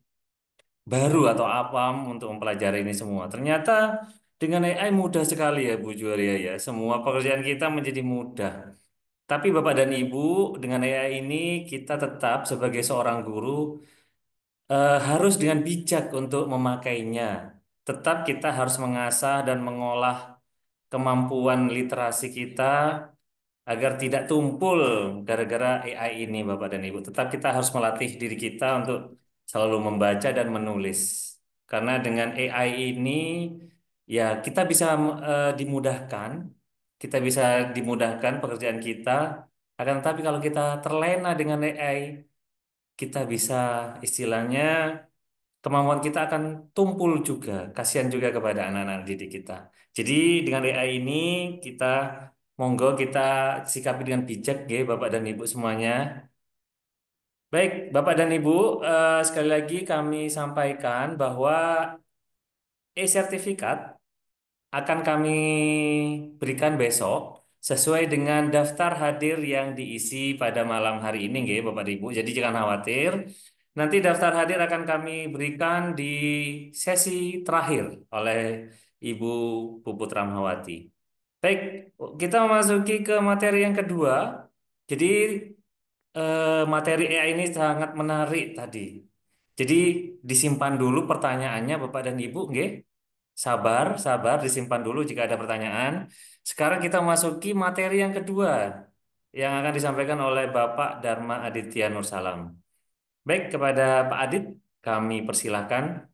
baru atau awam untuk mempelajari ini semua. Ternyata dengan AI mudah sekali ya Bu Juaria ya. Semua pekerjaan kita menjadi mudah. Tapi Bapak dan Ibu, dengan AI ini kita tetap sebagai seorang guru harus dengan bijak untuk memakainya. Tetap kita harus mengasah dan mengolah kemampuan literasi kita agar tidak tumpul gara-gara AI ini, Bapak dan Ibu. Tetap kita harus melatih diri kita untuk selalu membaca dan menulis. Karena dengan AI ini ya kita bisa dimudahkan, kita bisa dimudahkan pekerjaan kita. Akan tetapi kalau kita terlena dengan AI, kita bisa istilahnya kemampuan kita akan tumpul juga. Kasihan juga kepada anak-anak didik kita. Jadi dengan AI ini kita monggo kita sikapi dengan bijak ya Bapak dan Ibu semuanya. Baik, Bapak dan Ibu, sekali lagi kami sampaikan bahwa e-sertifikat akan kami berikan besok sesuai dengan daftar hadir yang diisi pada malam hari ini, nggih, Bapak dan Ibu. Jadi jangan khawatir. Nanti daftar hadir akan kami berikan di sesi terakhir oleh Ibu Puput Ramhawati. Baik, kita memasuki ke materi yang kedua. Jadi materi AI ini sangat menarik tadi. Jadi disimpan dulu pertanyaannya Bapak dan Ibu, nggih. Sabar, sabar, disimpan dulu jika ada pertanyaan. Sekarang kita masuki materi yang kedua yang akan disampaikan oleh Bapak Dharma Aditya Nursalam. Baik, kepada Pak Adit, kami persilahkan.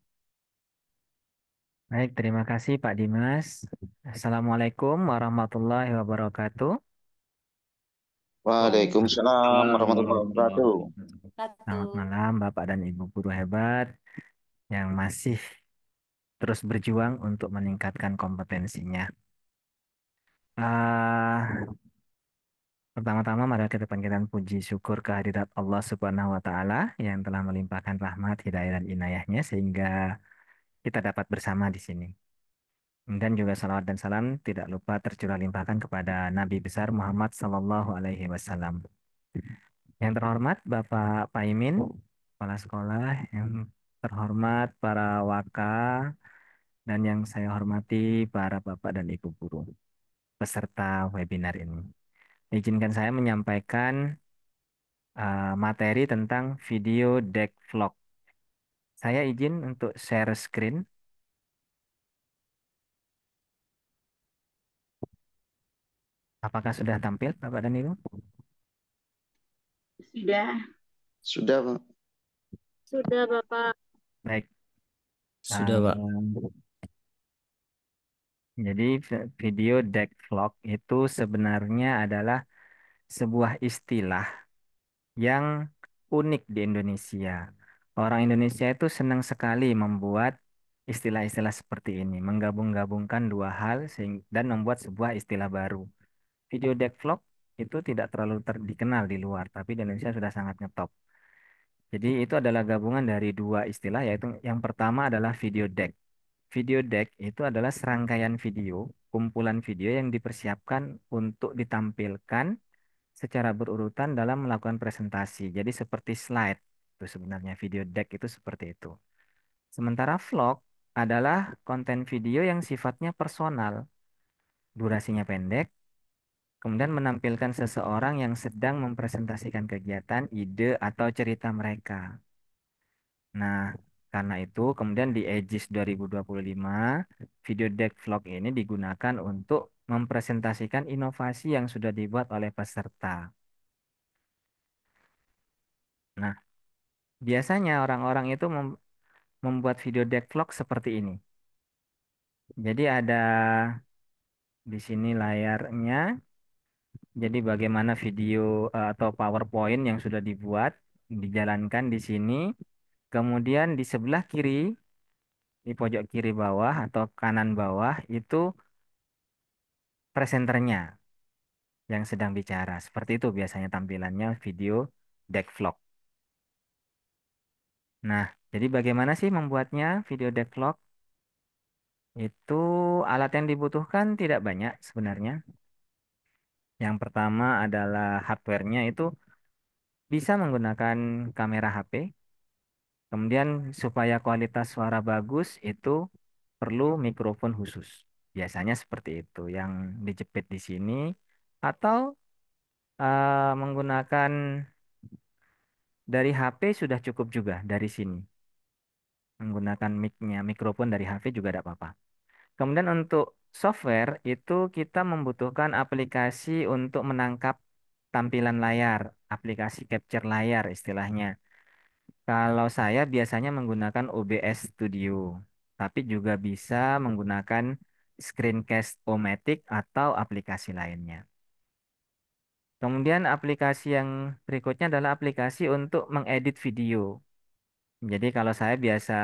Baik, terima kasih Pak Dimas. Assalamualaikum warahmatullahi wabarakatuh. Waalaikumsalam Waalaikumsalam warahmatullahi warahmatullahi wabarakatuh. Selamat malam Bapak dan Ibu guru hebat yang masih terus berjuang untuk meningkatkan kompetensinya. Ah, Pertama-tama mari kita panjatkan puji syukur kehadirat Allah Subhanahu wa taala yang telah melimpahkan rahmat, hidayah dan inayahnya sehingga kita dapat bersama di sini. Dan juga salawat dan salam tidak lupa tercurah limpahkan kepada Nabi besar Muhammad Sallallahu Alaihi Wasallam. Yang terhormat Bapak Paimin, Kepala Sekolah, yang terhormat para waka, dan yang saya hormati para Bapak dan Ibu guru peserta webinar ini. Izinkan saya menyampaikan materi tentang video deck vlog. Saya izin untuk share screen. Apakah sudah tampil Bapak dan Ibu? Sudah. Sudah, Pak. Sudah, Bapak. Baik. Sudah, Pak. Jadi video deck vlog itu sebenarnya adalah sebuah istilah yang unik di Indonesia. Orang Indonesia itu senang sekali membuat istilah-istilah seperti ini, menggabung-gabungkan dua hal dan membuat sebuah istilah baru. Video deck vlog itu tidak terlalu dikenal di luar, tapi di Indonesia sudah sangat ngetop. Jadi itu adalah gabungan dari dua istilah, yaitu yang pertama adalah video deck. Video deck itu adalah serangkaian video, kumpulan video yang dipersiapkan untuk ditampilkan secara berurutan dalam melakukan presentasi. Jadi seperti slide. Itu sebenarnya video deck itu seperti itu. Sementara vlog adalah konten video yang sifatnya personal, durasinya pendek, kemudian menampilkan seseorang yang sedang mempresentasikan kegiatan, ide, atau cerita mereka. Nah, karena itu kemudian di Aegis 2025, video deck vlog ini digunakan untuk mempresentasikan inovasi yang sudah dibuat oleh peserta. Nah, biasanya orang-orang itu membuat video deck vlog seperti ini. Jadi ada di sini layarnya. Jadi bagaimana video atau PowerPoint yang sudah dibuat dijalankan di sini. Kemudian di sebelah kiri, di pojok kiri bawah atau kanan bawah itu presenternya yang sedang bicara. Seperti itu biasanya tampilannya video deck vlog. Nah, jadi bagaimana sih membuatnya video deck vlog? Itu alat yang dibutuhkan tidak banyak sebenarnya. Yang pertama adalah hardware-nya itu bisa menggunakan kamera HP. Kemudian supaya kualitas suara bagus itu perlu mikrofon khusus. Biasanya seperti itu yang dijepit di sini atau menggunakan dari HP sudah cukup juga dari sini. Menggunakan mic-nya, mikrofon dari HP juga tidak apa-apa. Kemudian untuk software itu kita membutuhkan aplikasi untuk menangkap tampilan layar, aplikasi capture layar istilahnya. Kalau saya biasanya menggunakan OBS Studio tapi juga bisa menggunakan Screencast-O-Matic atau aplikasi lainnya. Kemudian aplikasi yang berikutnya adalah aplikasi untuk mengedit video. Jadi kalau saya biasa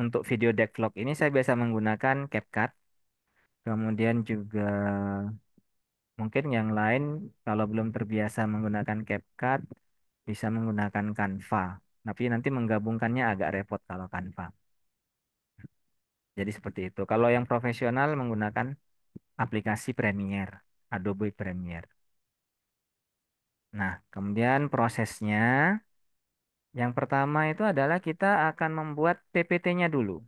untuk video deck vlog ini saya biasa menggunakan CapCut. Kemudian juga mungkin yang lain kalau belum terbiasa menggunakan CapCut bisa menggunakan Canva. Tapi nanti menggabungkannya agak repot kalau Canva. Jadi seperti itu. Kalau yang profesional menggunakan aplikasi Premiere, Adobe Premiere. Nah, kemudian prosesnya yang pertama itu adalah kita akan membuat PPT-nya dulu.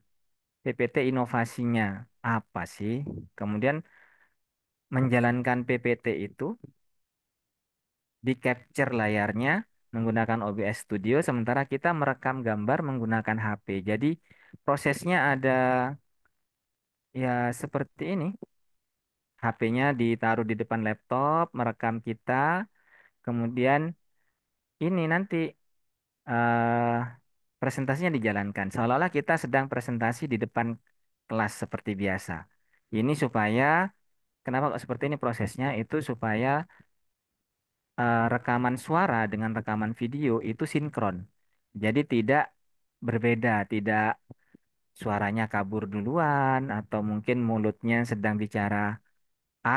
PPT inovasinya apa sih? Kemudian menjalankan PPT itu di capture layarnya menggunakan OBS Studio sementara kita merekam gambar menggunakan HP. Jadi prosesnya ada ya seperti ini. HP-nya ditaruh di depan laptop, merekam kita, kemudian ini nanti eh, presentasinya dijalankan. Seolah-olah kita sedang presentasi di depan kelas seperti biasa. Ini supaya, kenapa kok seperti ini prosesnya? Itu supaya rekaman suara dengan rekaman video itu sinkron. Jadi tidak berbeda, tidak suaranya kabur duluan, atau mungkin mulutnya sedang bicara A,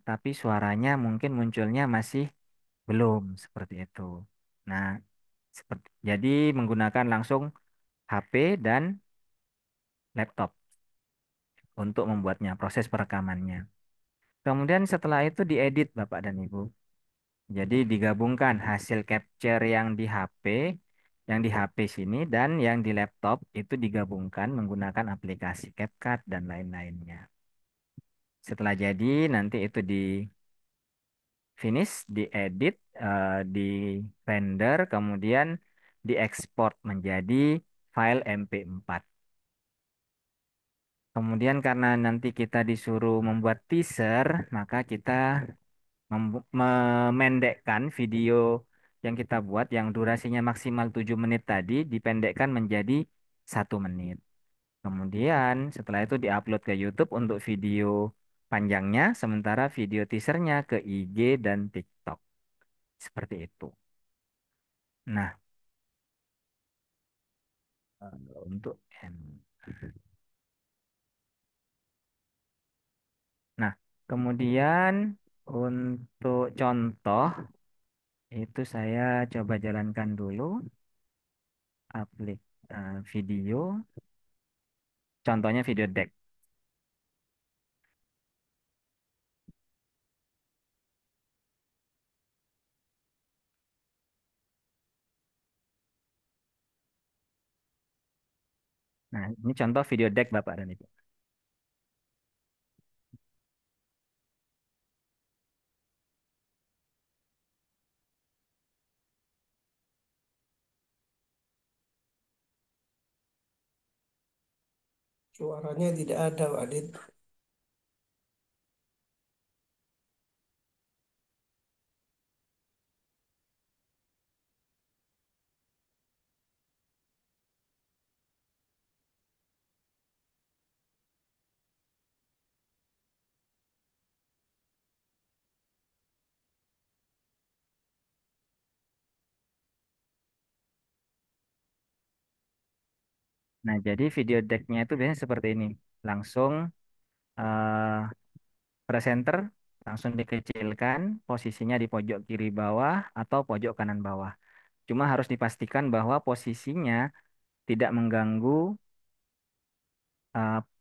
tapi suaranya mungkin munculnya masih belum, seperti itu. Nah, jadi menggunakan langsung HP dan laptop untuk membuatnya, proses perekamannya. Kemudian setelah itu diedit Bapak dan Ibu. Jadi digabungkan hasil capture yang di HP sini dan yang di laptop itu digabungkan menggunakan aplikasi CapCut dan lain-lainnya. Setelah jadi nanti itu di finish, diedit, di render, kemudian diekspor menjadi file MP4. Kemudian karena nanti kita disuruh membuat teaser, maka kita memendekkan video yang kita buat yang durasinya maksimal 7 menit tadi dipendekkan menjadi 1 menit. Kemudian setelah itu diupload ke YouTube untuk video panjangnya, sementara video teasernya ke IG dan TikTok. Seperti itu. Nah, untuk nah, kemudian untuk contoh itu saya coba jalankan dulu video. Contohnya video deck. Nah, ini contoh video deck Bapak dan Ibu. Suaranya tidak ada, Pak Adit. Nah, jadi video decknya itu biasanya seperti ini. Langsung eh, presenter langsung dikecilkan, posisinya di pojok kiri bawah atau pojok kanan bawah. Cuma harus dipastikan bahwa posisinya tidak mengganggu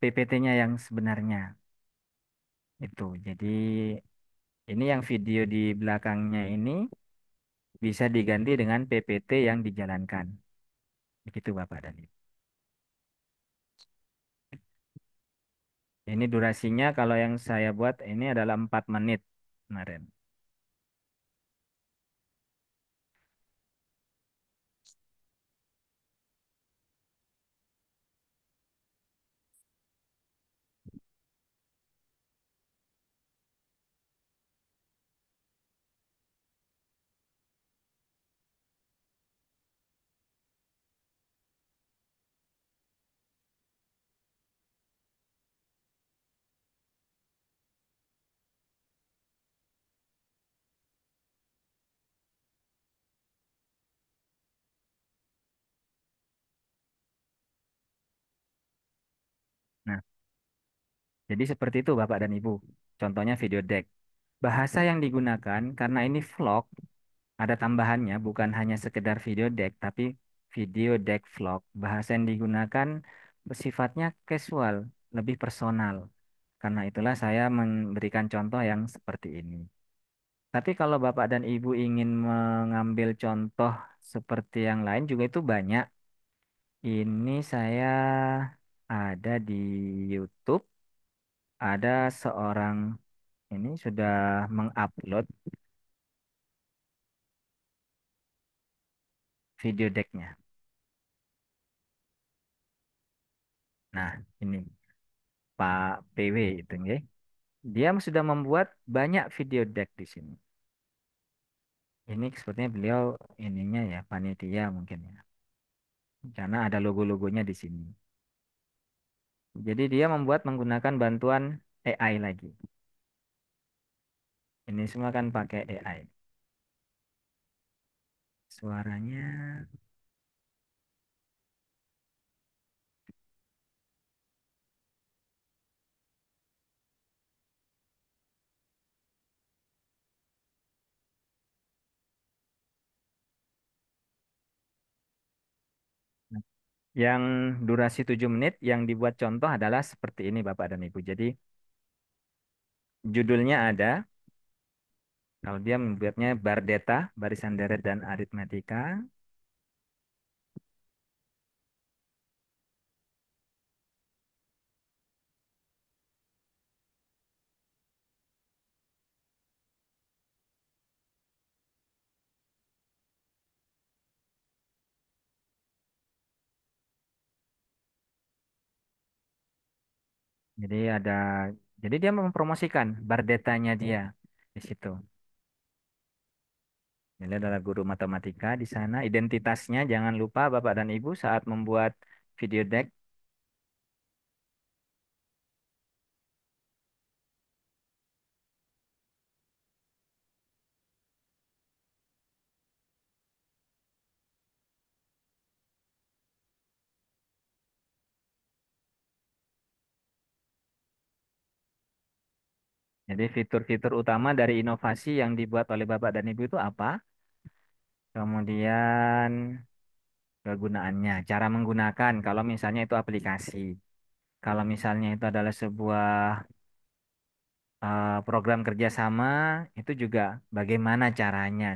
PPT-nya yang sebenarnya. Itu. Jadi ini yang video di belakangnya ini bisa diganti dengan PPT yang dijalankan. Begitu Bapak dan Ibu. Ini durasinya kalau yang saya buat ini adalah 4 menit kemarin. Jadi seperti itu Bapak dan Ibu. Contohnya video deck. Bahasa yang digunakan karena ini vlog, ada tambahannya bukan hanya sekedar video deck, tapi video deck vlog. Bahasa yang digunakan sifatnya casual, lebih personal. Karena itulah saya memberikan contoh yang seperti ini. Tapi kalau Bapak dan Ibu ingin mengambil contoh seperti yang lain juga itu banyak. Ini saya ada di YouTube, ada seorang ini sudah mengupload video decknya. Nah, ini Pak PW itu, nggih. Dia sudah membuat banyak video deck di sini. Ini sepertinya beliau ininya ya, panitia mungkin ya. Karena ada logo-logonya di sini. Jadi dia membuat menggunakan bantuan AI lagi. Ini semua kan pakai AI. Suaranya. Yang durasi 7 menit yang dibuat contoh adalah seperti ini Bapak dan Ibu. Jadi judulnya ada, kalau dia membuatnya bar data, barisan deret dan aritmetika. Jadi ada, jadi dia mempromosikan bar datanya dia di situ. Ini adalah guru matematika di sana. Identitasnya jangan lupa Bapak dan Ibu saat membuat video deck. Jadi fitur-fitur utama dari inovasi yang dibuat oleh Bapak dan Ibu itu apa? Kemudian kegunaannya, cara menggunakan. Kalau misalnya itu aplikasi, kalau misalnya itu adalah sebuah program kerjasama, itu juga bagaimana caranya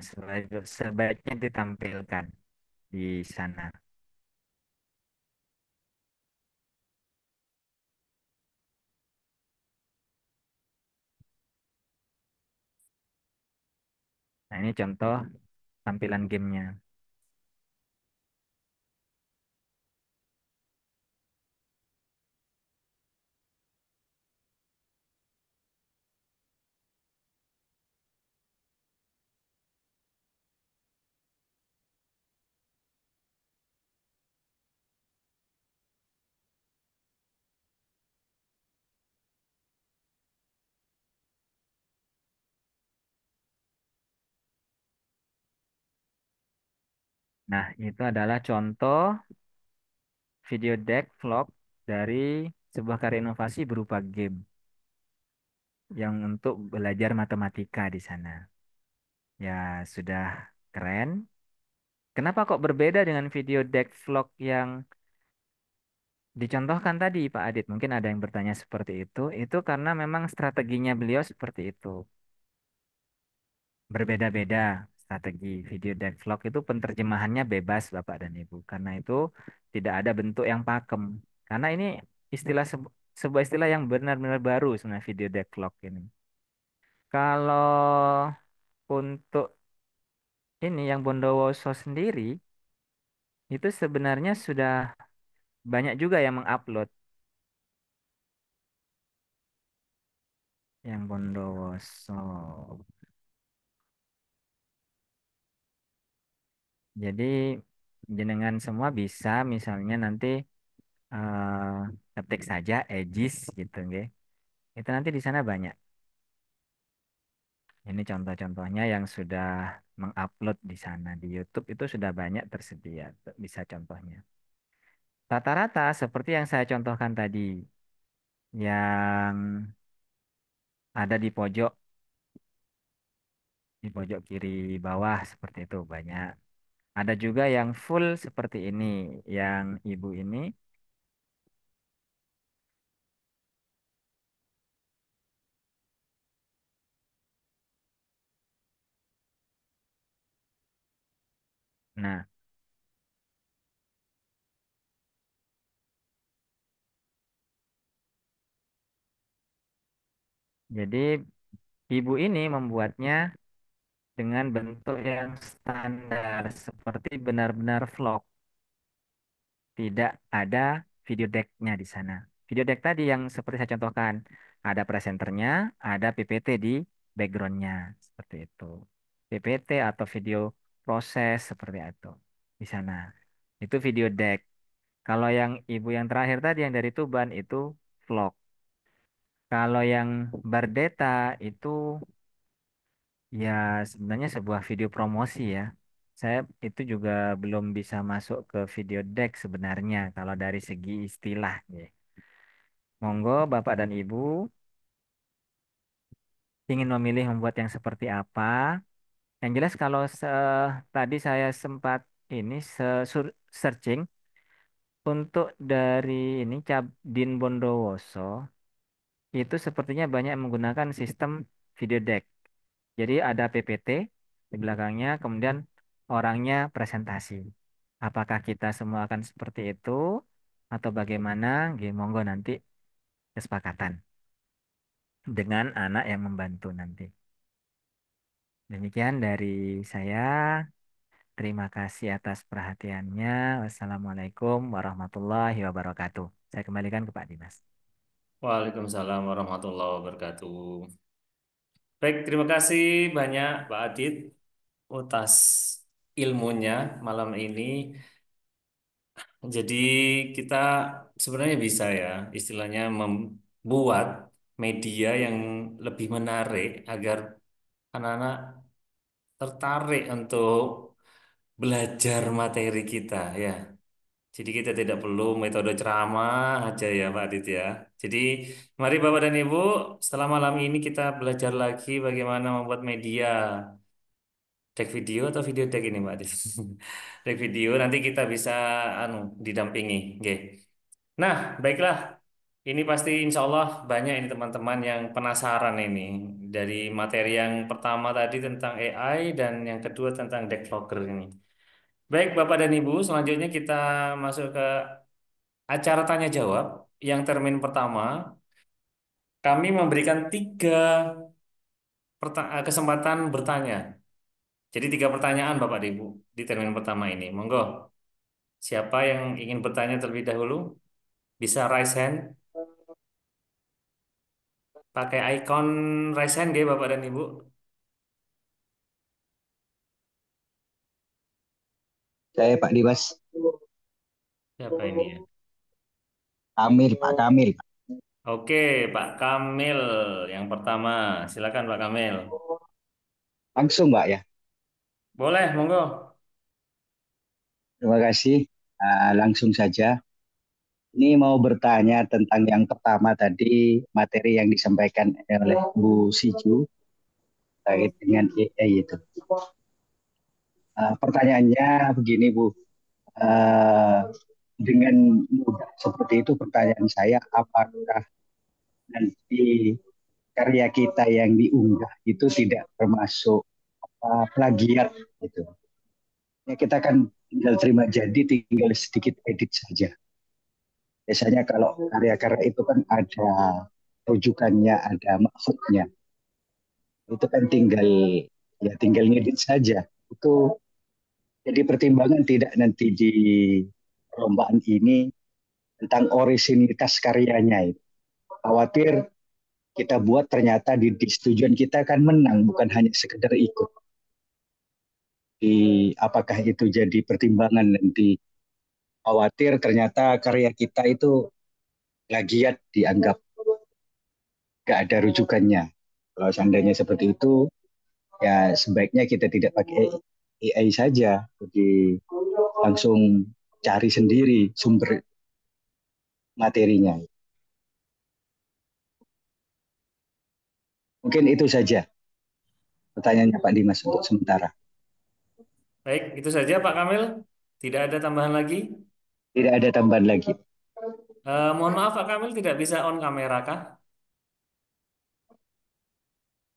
sebaiknya ditampilkan di sana. Nah, ini contoh tampilan gamenya. Nah, itu adalah contoh video deck vlog dari sebuah karya inovasi berupa game yang untuk belajar matematika di sana. Ya, sudah keren. Kenapa kok berbeda dengan video deck vlog yang dicontohkan tadi, Pak Adit? Mungkin ada yang bertanya seperti itu. Itu karena memang strateginya beliau seperti itu. Berbeda-beda strategi video deck vlog itu penerjemahannya bebas, Bapak dan Ibu. Karena itu tidak ada bentuk yang pakem. Karena ini istilah sebuah istilah yang benar-benar baru sebenarnya video deck vlog ini. Kalau untuk ini yang Bondowoso sendiri itu sebenarnya sudah banyak juga yang mengupload yang Bondowoso. Jadi jenengan semua bisa misalnya nanti ketik saja Aegis gitu nggih. Itu nanti di sana banyak. Ini contoh-contohnya yang sudah mengupload di sana di YouTube itu sudah banyak tersedia. Bisa contohnya. Rata-rata seperti yang saya contohkan tadi. yang ada di pojok kiri bawah seperti itu banyak. Ada juga yang full seperti ini, yang ibu ini. Nah, jadi ibu ini membuatnya dengan bentuk yang standar, seperti benar-benar vlog. Tidak ada video deck-nya di sana. Video deck tadi yang seperti saya contohkan, ada presenternya, ada PPT di background-nya, seperti itu. PPT atau video proses seperti itu di sana. Itu video deck. Kalau yang ibu yang terakhir tadi yang dari Tuban itu vlog. Kalau yang Bardeta itu ya sebenarnya sebuah video promosi ya. Saya itu juga belum bisa masuk ke video deck sebenarnya kalau dari segi istilah ya. Monggo Bapak dan Ibu ingin memilih membuat yang seperti apa. Yang jelas kalau tadi saya sempat ini searching untuk dari ini Cabdin Bondowoso itu sepertinya banyak menggunakan sistem video deck. Jadi ada PPT di belakangnya, kemudian orangnya presentasi. Apakah kita semua akan seperti itu atau bagaimana? Nggih, monggo nanti kesepakatan dengan anak yang membantu nanti. Demikian dari saya. Terima kasih atas perhatiannya. Wassalamualaikum warahmatullahi wabarakatuh. Saya kembalikan ke Pak Dimas. Waalaikumsalam warahmatullahi wabarakatuh. Baik, terima kasih banyak Pak Adit atas ilmunya malam ini. Jadi kita sebenarnya bisa ya istilahnya membuat media yang lebih menarik agar anak-anak tertarik untuk belajar materi kita ya. Jadi kita tidak perlu metode ceramah aja ya Pak Adit ya. Jadi mari Bapak dan Ibu setelah malam ini kita belajar lagi bagaimana membuat media. Deck video atau video deck ini Pak Adit? Deck video nanti kita bisa anu didampingi. Oke. Nah, baiklah. Ini pasti insya Allah banyak ini teman-teman yang penasaran ini dari materi yang pertama tadi tentang AI dan yang kedua tentang deck vlogger ini. Baik, Bapak dan Ibu, selanjutnya kita masuk ke acara tanya jawab. Yang termin pertama, kami memberikan kesempatan bertanya. Jadi 3 pertanyaan Bapak dan Ibu di termin pertama ini. Monggo, siapa yang ingin bertanya terlebih dahulu? Bisa raise hand. Pakai icon raise hand ya Bapak dan Ibu. Saya Pak Dimas, Siapa ini ya? Kamil, Pak Kamil. Oke, Pak Kamil yang pertama. Silakan Pak Kamil. Langsung Mbak ya. Boleh, monggo. Terima kasih. Langsung saja. Ini mau bertanya tentang yang pertama tadi, materi yang disampaikan oleh Bu Siju terkait dengan AI itu. Pertanyaannya begini Bu, Uh, dengan mudah seperti itu pertanyaan saya, apakah nanti karya kita yang diunggah itu tidak termasuk plagiat gitu? Ya kita kan tinggal terima jadi, tinggal sedikit edit saja. Biasanya kalau karya-karya itu kan ada rujukannya, ada maksudnya. Itu kan tinggal ngedit saja. Itu jadi pertimbangan tidak nanti di perlombaan ini tentang orisinilitas karyanya itu. Khawatir kita buat ternyata di setujuan kita kan menang, bukan hanya sekedar ikut. Apakah itu jadi pertimbangan nanti, khawatir ternyata karya kita itu plagiat, dianggap nggak ada rujukannya. Kalau seandainya seperti itu, ya sebaiknya kita tidak pakai AI saja, jadi langsung cari sendiri sumber materinya. Mungkin itu saja pertanyaannya Pak Dimas untuk sementara. Baik, itu saja Pak Kamil. Tidak ada tambahan lagi. Tidak ada tambahan lagi. Mohon maaf Pak Kamil, tidak bisa on kamera kah?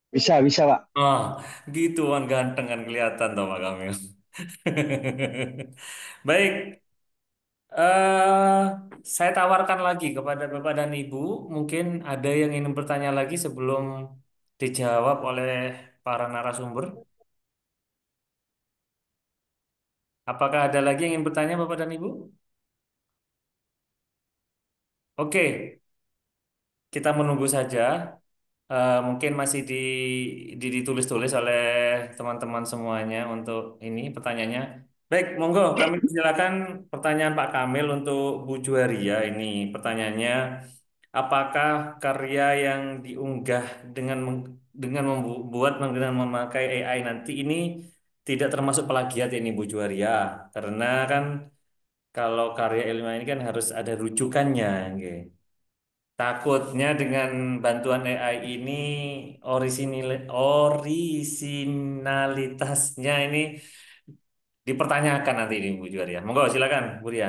Bisa, bisa Pak. Oh, gitu kan ganteng kan kelihatan toh Pak Kamil. Baik, eh saya tawarkan lagi kepada Bapak dan Ibu, mungkin ada yang ingin bertanya lagi sebelum dijawab oleh para narasumber. Apakah ada lagi yang ingin bertanya Bapak dan Ibu? Oke, kita menunggu saja. Mungkin masih ditulis-tulis oleh teman-teman semuanya untuk ini pertanyaannya. Baik, monggo kami silakan pertanyaan Pak Kamil untuk Bu Juwaria ini. Pertanyaannya, apakah karya yang diunggah dengan membuat dengan memakai AI nanti ini tidak termasuk plagiat ini Bu Juwaria? Karena kan kalau karya ilmiah ini kan harus ada rujukannya, nggih. Takutnya dengan bantuan AI ini orisinalitasnya ini dipertanyakan nanti ini Bu Juwaria. Monggo silakan Bu Ria.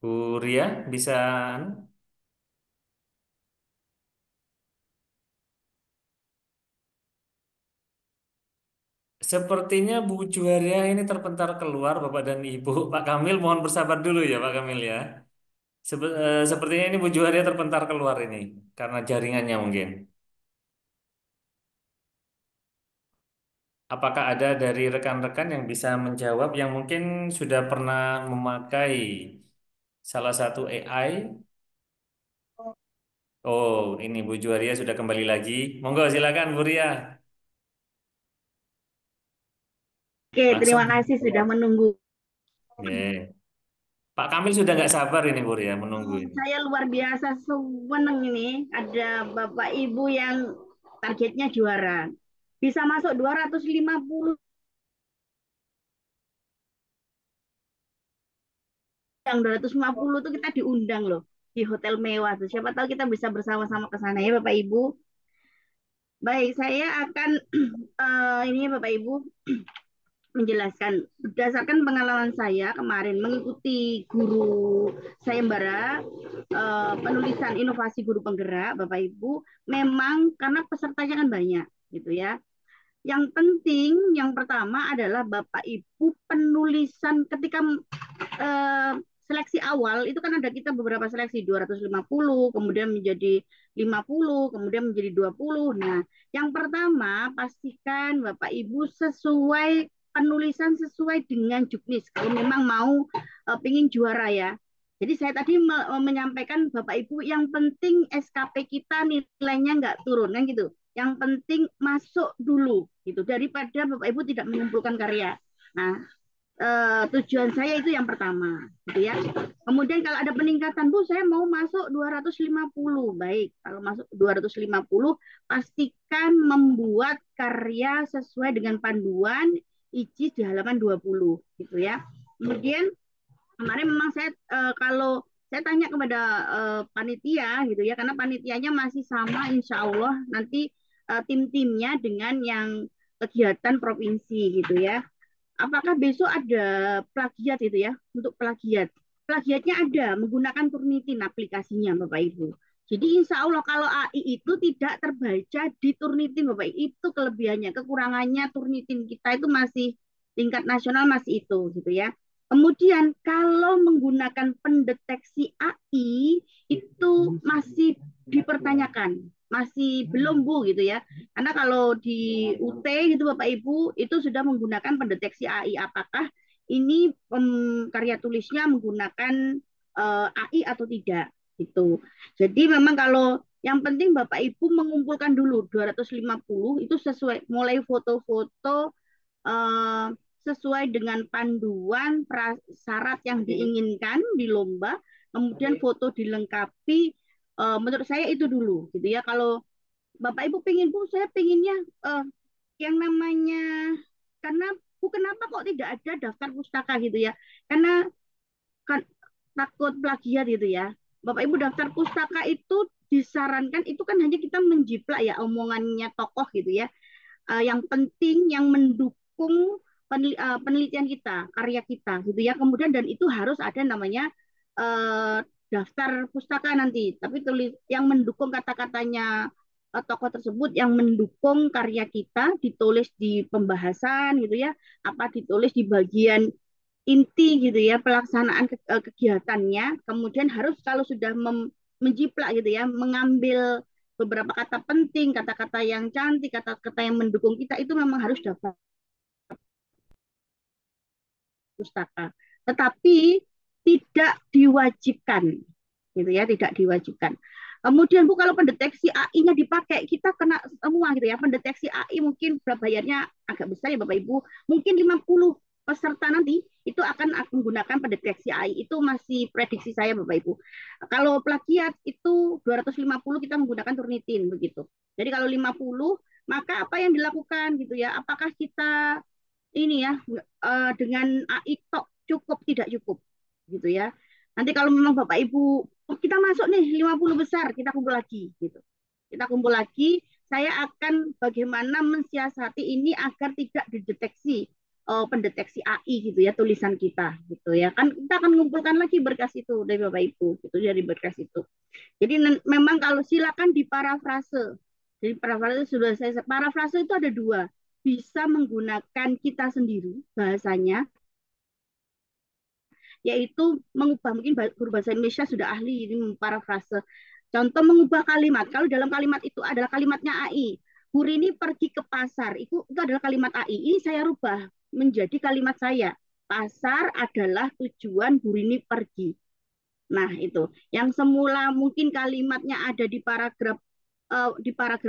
Bu Ria bisa sepertinya Bu Juwaria ini terpentar keluar Bapak dan Ibu. Pak Kamil mohon bersabar dulu ya Pak Kamil ya. Sepertinya ini Bu Juwaria terpentar keluar ini karena jaringannya mungkin. Apakah ada dari rekan-rekan yang bisa menjawab yang mungkin sudah pernah memakai salah satu AI? Oh, ini Bu Juwaria sudah kembali lagi. Monggo silakan Bu Ria. Oke, terima Langsung. kasih sudah menunggu. Oke. Pak Kamil sudah nggak sabar ini Bu Ria menunggu ini. Saya luar biasa seneng ini ada Bapak Ibu yang targetnya juara. Bisa masuk 250, yang 250 itu kita diundang loh di hotel mewah tuh. Siapa tahu kita bisa bersama-sama ke sana ya Bapak Ibu. Baik, saya akan ini Bapak Ibu menjelaskan berdasarkan pengalaman saya kemarin mengikuti guru sayembara penulisan inovasi guru penggerak Bapak Ibu, memang karena pesertanya kan banyak gitu ya. Yang penting yang pertama adalah Bapak Ibu penulisan ketika eh, seleksi awal itu kan ada kita beberapa seleksi 250, kemudian menjadi 50, kemudian menjadi 20. Nah, yang pertama pastikan Bapak Ibu sesuai penulisan sesuai dengan juknis kalau memang mau pingin juara ya. Jadi saya tadi menyampaikan Bapak Ibu yang penting SKP kita nilainya nggak turun kan gitu. Yang penting masuk dulu gitu daripada Bapak Ibu tidak mengumpulkan karya. Nah, tujuan saya itu yang pertama gitu ya. Kemudian kalau ada peningkatan Bu saya mau masuk 250. Baik, kalau masuk 250 pastikan membuat karya sesuai dengan panduan IJIS di halaman 20 gitu ya. Kemudian kemarin memang saya kalau saya tanya kepada panitia gitu ya karena panitianya masih sama insya Allah nanti tim-timnya dengan yang kegiatan provinsi gitu ya. Apakah besok ada plagiat itu ya untuk plagiat? Plagiatnya ada menggunakan Turnitin aplikasinya Bapak Ibu. Jadi insya Allah kalau AI itu tidak terbaca di Turnitin Bapak Ibu, itu kelebihannya, kekurangannya Turnitin kita itu masih tingkat nasional masih itu gitu ya. Kemudian kalau menggunakan pendeteksi AI itu masih dipertanyakan, masih belum Bu gitu ya. Karena kalau di UT gitu Bapak Ibu itu sudah menggunakan pendeteksi AI. Apakah ini karya tulisnya menggunakan AI atau tidak gitu. Jadi memang kalau yang penting Bapak Ibu mengumpulkan dulu 250 itu sesuai mulai foto-foto eh, sesuai dengan panduan syarat yang diinginkan di lomba, kemudian foto dilengkapi. Menurut saya itu dulu gitu ya. Kalau Bapak Ibu pingin Bu, saya pinginnya yang namanya, karena kenapa kok tidak ada daftar pustaka gitu ya? Karena kan takut plagiat gitu ya. Bapak Ibu, daftar pustaka itu disarankan itu kan hanya kita menjiplak ya omongannya tokoh gitu ya. Yang penting yang mendukung penelitian kita, karya kita gitu ya. Kemudian dan itu harus ada namanya uh, daftar pustaka nanti. Tapi tulis yang mendukung kata-katanya tokoh tersebut yang mendukung karya kita ditulis di pembahasan gitu ya, apa ditulis di bagian inti gitu ya pelaksanaan kegiatannya. Kemudian harus kalau sudah menjiplak gitu ya, mengambil beberapa kata penting, kata-kata yang cantik, kata-kata yang mendukung kita itu memang harus dapat pustaka. Tetapi tidak diwajibkan gitu ya, tidak diwajibkan. Kemudian Bu, kalau pendeteksi AI-nya dipakai, kita kena semua gitu ya. Pendeteksi AI mungkin bayarnya agak besar ya Bapak Ibu. Mungkin 50 peserta nanti itu akan menggunakan pendeteksi AI. Itu masih prediksi saya Bapak Ibu. Kalau plagiat itu 250 kita menggunakan Turnitin begitu. Jadi kalau 50, maka apa yang dilakukan gitu ya? Apakah kita ini ya dengan AI tok cukup tidak cukup gitu ya. Nanti kalau memang Bapak Ibu, oh, kita masuk nih 50 besar, kita kumpul lagi gitu. Kita kumpul lagi, saya akan bagaimana mensiasati ini agar tidak dideteksi pendeteksi AI gitu ya tulisan kita gitu ya. Kan kita akan mengumpulkan lagi berkas itu dari Bapak Ibu gitu dari berkas itu. Jadi memang kalau silakan diparafrase. Jadi parafrase sudah saya parafrase itu ada dua, bisa menggunakan kita sendiri bahasanya, yaitu mengubah mungkin guru bahasa Indonesia sudah ahli ini memparafrase. Contoh mengubah kalimat. Kalau dalam kalimat itu adalah kalimatnya AI. Bu Rini pergi ke pasar. Itu adalah kalimat AI. Ini saya rubah menjadi kalimat saya. Pasar adalah tujuan Bu Rini pergi. Nah, itu. Yang semula mungkin kalimatnya ada di paragraf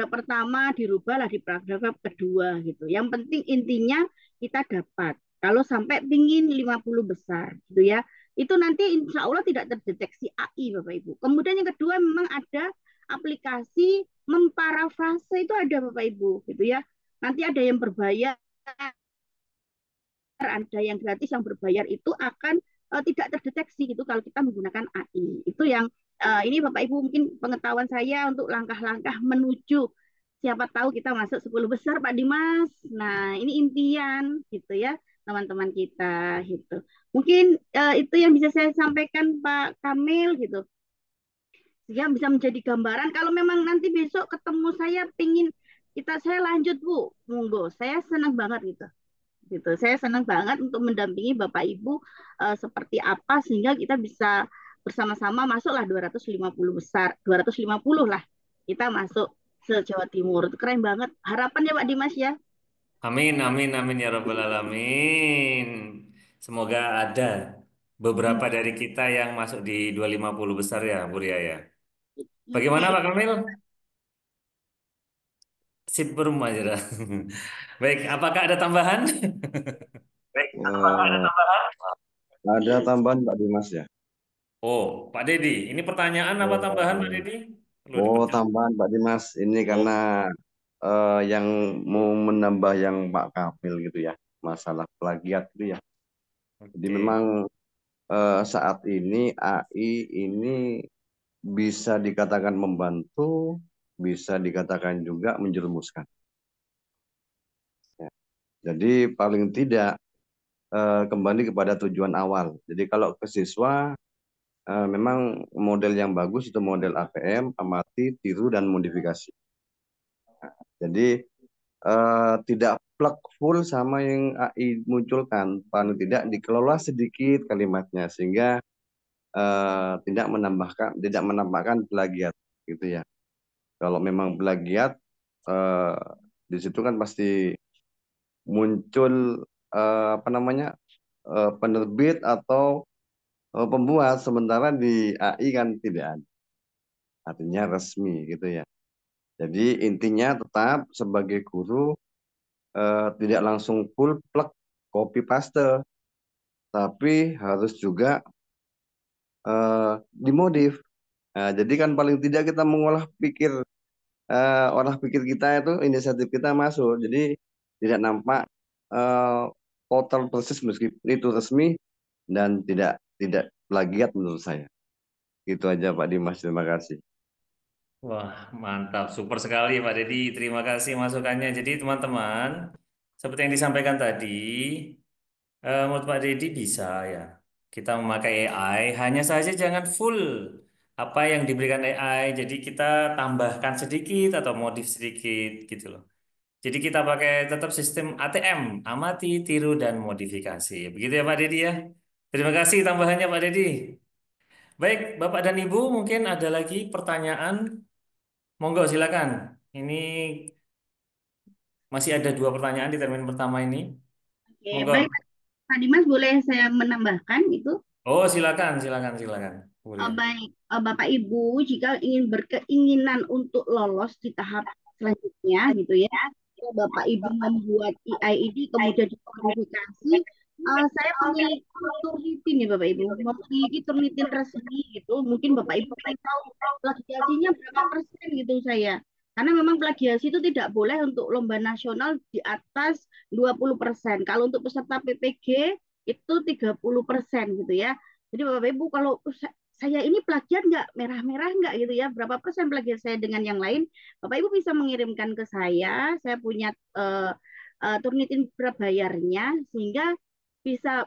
pertama dirubahlah di paragraf kedua gitu. Yang penting intinya kita dapat. Kalau sampai pingin 50 besar gitu ya. Itu nanti insya Allah tidak terdeteksi AI Bapak Ibu. Kemudian yang kedua memang ada aplikasi memparafrase itu ada Bapak Ibu gitu ya. Nanti ada yang berbayar, ada yang gratis, yang berbayar itu akan tidak terdeteksi gitu kalau kita menggunakan AI. Itu yang ini Bapak Ibu mungkin pengetahuan saya untuk langkah-langkah menuju siapa tahu kita masuk 10 besar Pak Dimas. Nah, ini impian gitu ya teman-teman kita gitu. Mungkin itu yang bisa saya sampaikan Pak Kamil gitu. Sehingga bisa menjadi gambaran kalau memang nanti besok ketemu saya pingin saya lanjut Bu, monggo. Saya senang banget gitu gitu. Saya senang banget untuk mendampingi Bapak Ibu seperti apa sehingga kita bisa bersama-sama masuklah 250 besar, 250 lah kita masuk se Jawa Timur. Itu keren banget. Harapan ya Pak Dimas ya. Amin, amin, amin ya Rabbal Alamin. Semoga ada beberapa dari kita yang masuk di 250 besar ya, Bu Ria ya. Bagaimana Pak Kamil? Sip berumah aja dah. Baik, apakah ada tambahan? Baik, apakah ada Eh, tambahan? ada tambahan Pak Dimas ya? Oh, Pak Dedi, ini pertanyaan apa tambahan Pak Oh, Dedi? Perlu oh, diperjelas. tambahan Pak Dimas. Ini Oh, karena yang mau menambah yang Pak Kamil gitu ya, masalah plagiat gitu ya. Jadi oke. memang saat ini AI ini bisa dikatakan membantu, bisa dikatakan juga menjerumuskan. Ya. Jadi paling tidak kembali kepada tujuan awal. Jadi kalau ke siswa memang model yang bagus itu model APM, amati, tiru, dan modifikasi. Jadi tidak plug full sama yang AI munculkan, paling tidak dikelola sedikit kalimatnya sehingga tidak menambahkan plagiat gitu ya. Kalau memang plagiat eh, di situ kan pasti muncul apa namanya penerbit atau pembuat, sementara di AI kan tidak ada, artinya resmi gitu ya. Jadi intinya tetap sebagai guru tidak langsung full plug copy paste, tapi harus juga dimodif. Nah, jadi kan paling tidak kita mengolah pikir olah pikir kita itu inisiatif kita masuk. Jadi tidak nampak eh, total persis meskipun itu resmi dan tidak plagiat menurut saya. Itu aja Pak Dimas, terima kasih. Wah, mantap. Super sekali Pak Dedi. Terima kasih masukannya. Jadi teman-teman, seperti yang disampaikan tadi, menurut Pak Dedi bisa ya. Kita memakai AI, hanya saja jangan full apa yang diberikan AI. Jadi kita tambahkan sedikit atau modif sedikit gitu loh. Jadi kita pakai tetap sistem ATM, amati, tiru, dan modifikasi. Begitu ya Pak Dedi ya. Terima kasih tambahannya Pak Dedi. Baik, Bapak dan Ibu mungkin ada lagi pertanyaan. Monggo silakan. Ini masih ada dua pertanyaan di termin pertama ini. Oke, Monggo. baik Pak Dimas, boleh saya menambahkan itu? Oh, silakan, silakan, silakan. Boleh. Baik, Bapak Ibu, jika ingin berkeinginan untuk lolos di tahap selanjutnya gitu ya, kalau Bapak Ibu membuat EIED kemudian dimodifikasi, saya memiliki turnitin ya Bapak Ibu, memiliki turnitin resmi gitu. Mungkin Bapak Ibu ingin tahu plagiasinya berapa persen gitu saya. Karena memang plagiasi itu tidak boleh untuk lomba nasional di atas 20%. Kalau untuk peserta PPG itu 30% gitu ya. Jadi Bapak Ibu kalau saya ini plagiat nggak, merah-merah nggak gitu ya, berapa persen plagiat saya dengan yang lain, Bapak Ibu bisa mengirimkan ke saya punya Turnitin berbayarnya, sehingga bisa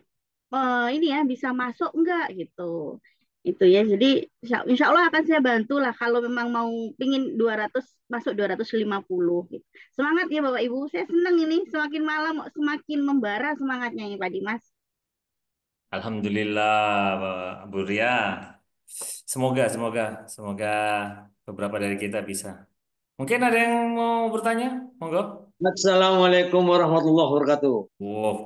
ini ya, bisa masuk enggak gitu. Itu ya, jadi insya Allah akan saya bantu lah kalau memang mau pingin 200 masuk 250 gitu. Semangat ya Bapak Ibu, saya senang ini semakin malam semakin membara semangatnya ya Pak Dimas. Alhamdulillah, Bu Ria. Semoga, semoga, semoga beberapa dari kita bisa. Mungkin ada yang mau bertanya? Monggo. Assalamualaikum warahmatullahi wabarakatuh.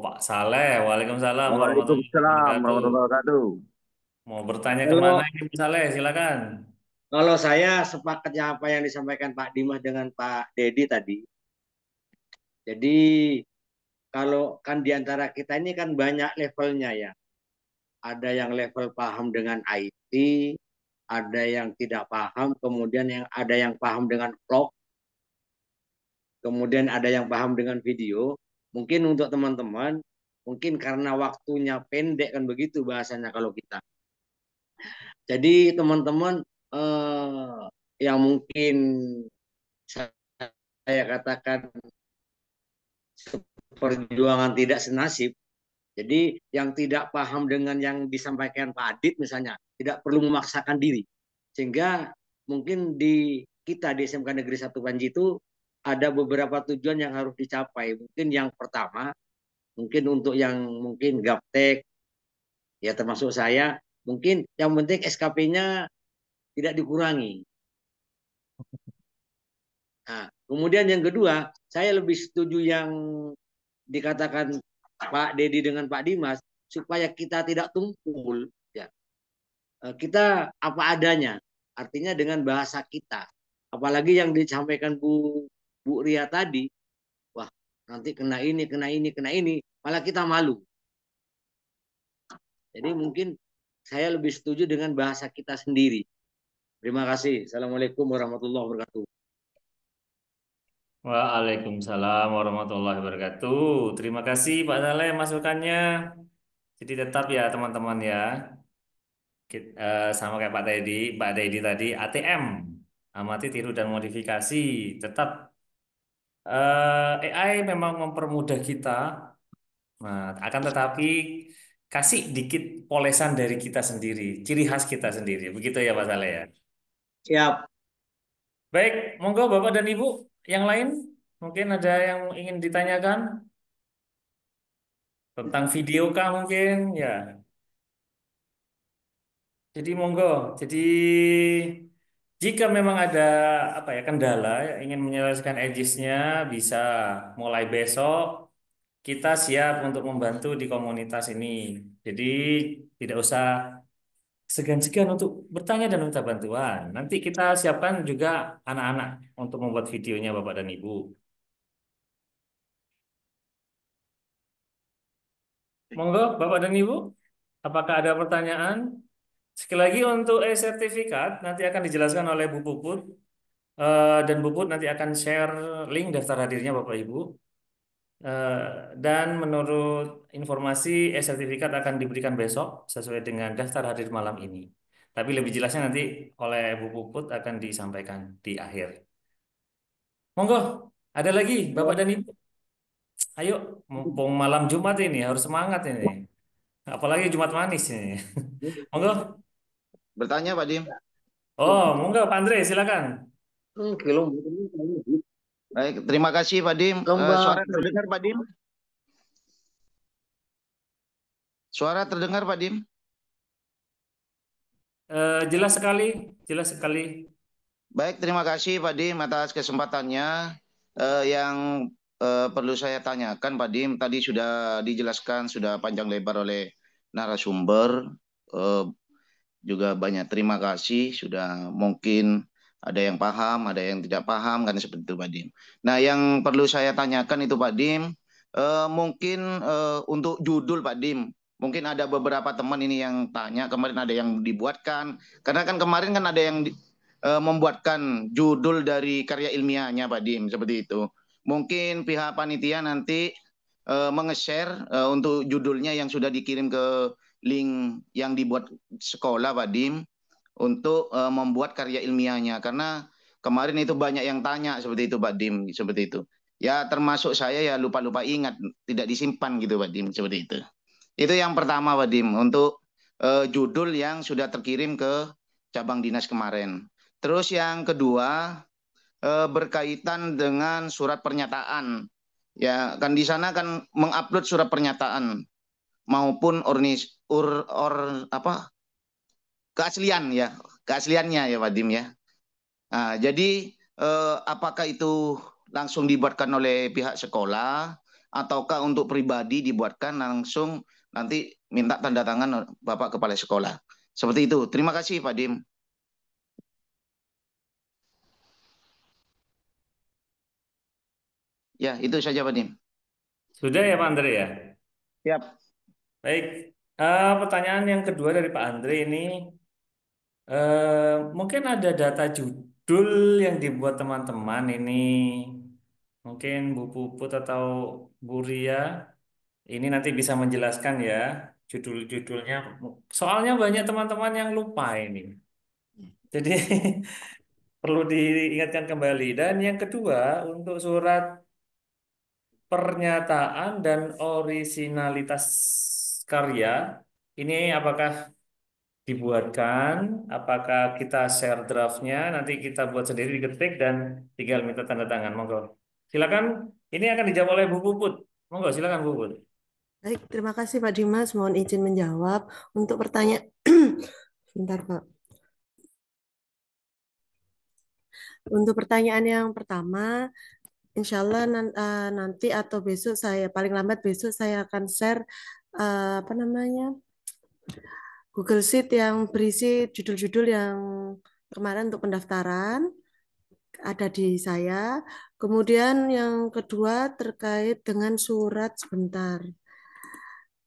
Pak Saleh, Waalaikumsalam warahmatullahi Waalaikumsalam wabarakatuh. warahmatullahi wabarakatuh. Mau bertanya kemana Kalau ini Bu Saleh? Silakan. kalau saya sepakatnya apa yang disampaikan Pak Dimas dengan Pak Dedi tadi. Jadi kalau kan di antara kita ini kan banyak levelnya ya. Ada yang level paham dengan IT, ada yang tidak paham, kemudian ada yang paham dengan vlog, kemudian ada yang paham dengan video. Mungkin untuk teman-teman, mungkin karena waktunya pendek kan begitu bahasanya kalau kita. Jadi teman-teman yang mungkin saya katakan perjuangan tidak senasib. Jadi yang tidak paham dengan yang disampaikan Pak Adit misalnya, tidak perlu memaksakan diri. Sehingga mungkin di kita di SMK Negeri 1 Panji itu ada beberapa tujuan yang harus dicapai. Mungkin yang pertama, mungkin untuk yang mungkin gaptek, ya termasuk saya, mungkin yang penting SKP-nya tidak dikurangi. Nah, kemudian yang kedua, saya lebih setuju yang dikatakan Pak Dedi dengan Pak Dimas, supaya kita tidak tumpul, ya. Kita apa adanya, artinya dengan bahasa kita. Apalagi yang disampaikan Bu Ria tadi, wah nanti kena ini, kena ini, kena ini, malah kita malu. Jadi mungkin saya lebih setuju dengan bahasa kita sendiri. Terima kasih. Assalamualaikum warahmatullahi wabarakatuh. Waalaikumsalam warahmatullahi wabarakatuh. Terima kasih Pak Saleh masukannya. Jadi tetap ya teman-teman ya. Sama kayak Pak Dedi tadi, ATM, amati, tiru, dan modifikasi. Tetap AI memang mempermudah kita, nah, akan tetapi kasih dikit polesan dari kita sendiri, ciri khas kita sendiri. Begitu ya Pak Saleh ya. Siap. Baik, monggo Bapak dan Ibu yang lain, mungkin ada yang ingin ditanyakan tentang video kah mungkin ya. Jadi monggo. Jadi jika memang ada apa ya kendala ya, ingin menyelesaikan edges-nya, bisa mulai besok kita siap untuk membantu di komunitas ini. Jadi tidak usah segan-segan untuk bertanya dan minta bantuan. Nanti kita siapkan juga anak-anak untuk membuat videonya Bapak dan Ibu. Monggo Bapak dan Ibu, apakah ada pertanyaan? Sekali lagi untuk e-sertifikat nanti akan dijelaskan oleh Bu Puput. Dan Bu Put nanti akan share link daftar hadirnya Bapak Ibu. Eh, dan menurut informasi sertifikat akan diberikan besok sesuai dengan daftar hadir malam ini. Tapi lebih jelasnya nanti oleh Bu Puput akan disampaikan di akhir. Monggo, ada lagi Bapak dan Ibu. Ayo, mumpung malam Jumat ini harus semangat ini. Apalagi Jumat manis ini. Monggo. Bertanya Pak Dim. Oh, monggo Pak Andre, silakan. Baik, terima kasih Pak Dim. Suara terdengar Pak Dim? Suara terdengar Pak Dim? Jelas sekali, jelas sekali. Baik, terima kasih Pak Dim atas kesempatannya. Yang perlu saya tanyakan Pak Dim, tadi sudah dijelaskan, sudah panjang lebar oleh narasumber. Juga banyak terima kasih, sudah mungkin ada yang paham, ada yang tidak paham, kan seperti itu Pak Dim. Nah, yang perlu saya tanyakan itu Pak Dim, mungkin untuk judul Pak Dim, mungkin ada beberapa teman ini yang tanya, kemarin ada yang dibuatkan, karena kan kemarin kan ada yang membuatkan judul dari karya ilmiahnya Pak Dim, seperti itu. Mungkin pihak panitia nanti menge-share untuk judulnya yang sudah dikirim ke link yang dibuat sekolah Pak Dim untuk membuat karya ilmiahnya, karena kemarin itu banyak yang tanya seperti itu Pak Dim, seperti itu. Ya termasuk saya ya lupa-lupa ingat, tidak disimpan gitu Pak Dim, seperti itu. Itu yang pertama Pak Dim, untuk judul yang sudah terkirim ke cabang dinas kemarin. Terus yang kedua berkaitan dengan surat pernyataan. Ya, kan di sana kan mengupload surat pernyataan maupun keaslian ya, keasliannya ya Pak Dim ya. Nah, jadi apakah itu langsung dibuatkan oleh pihak sekolah ataukah untuk pribadi dibuatkan langsung nanti minta tanda tangan Bapak Kepala Sekolah. Seperti itu. Terima kasih Pak Dim. Ya, itu saja Pak Dim. Sudah ya Pak Andre ya? Siap. Baik. Pertanyaan yang kedua dari Pak Andre ini, mungkin ada data judul yang dibuat teman-teman ini, mungkin Bu Puput atau Bu Ria, ini nanti bisa menjelaskan ya judul-judulnya. Soalnya banyak teman-teman yang lupa ini. Jadi perlu diingatkan kembali. Dan yang kedua, untuk surat pernyataan dan orisinalitas karya, ini apakah dibuatkan, apakah kita share draftnya, nanti kita buat sendiri, diketik, dan tinggal minta tanda tangan. Monggo. Silakan, ini akan dijawab oleh Bu Puput. Monggo, silakan Bu Puput. Baik, terima kasih Pak Dimas. Mohon izin menjawab. Untuk pertanyaan, sebentar Pak. Untuk pertanyaan yang pertama, insya Allah nanti atau besok saya, paling lambat besok saya akan share apa namanya Google Sheet yang berisi judul-judul yang kemarin untuk pendaftaran ada di saya. Kemudian yang kedua terkait dengan surat sebentar.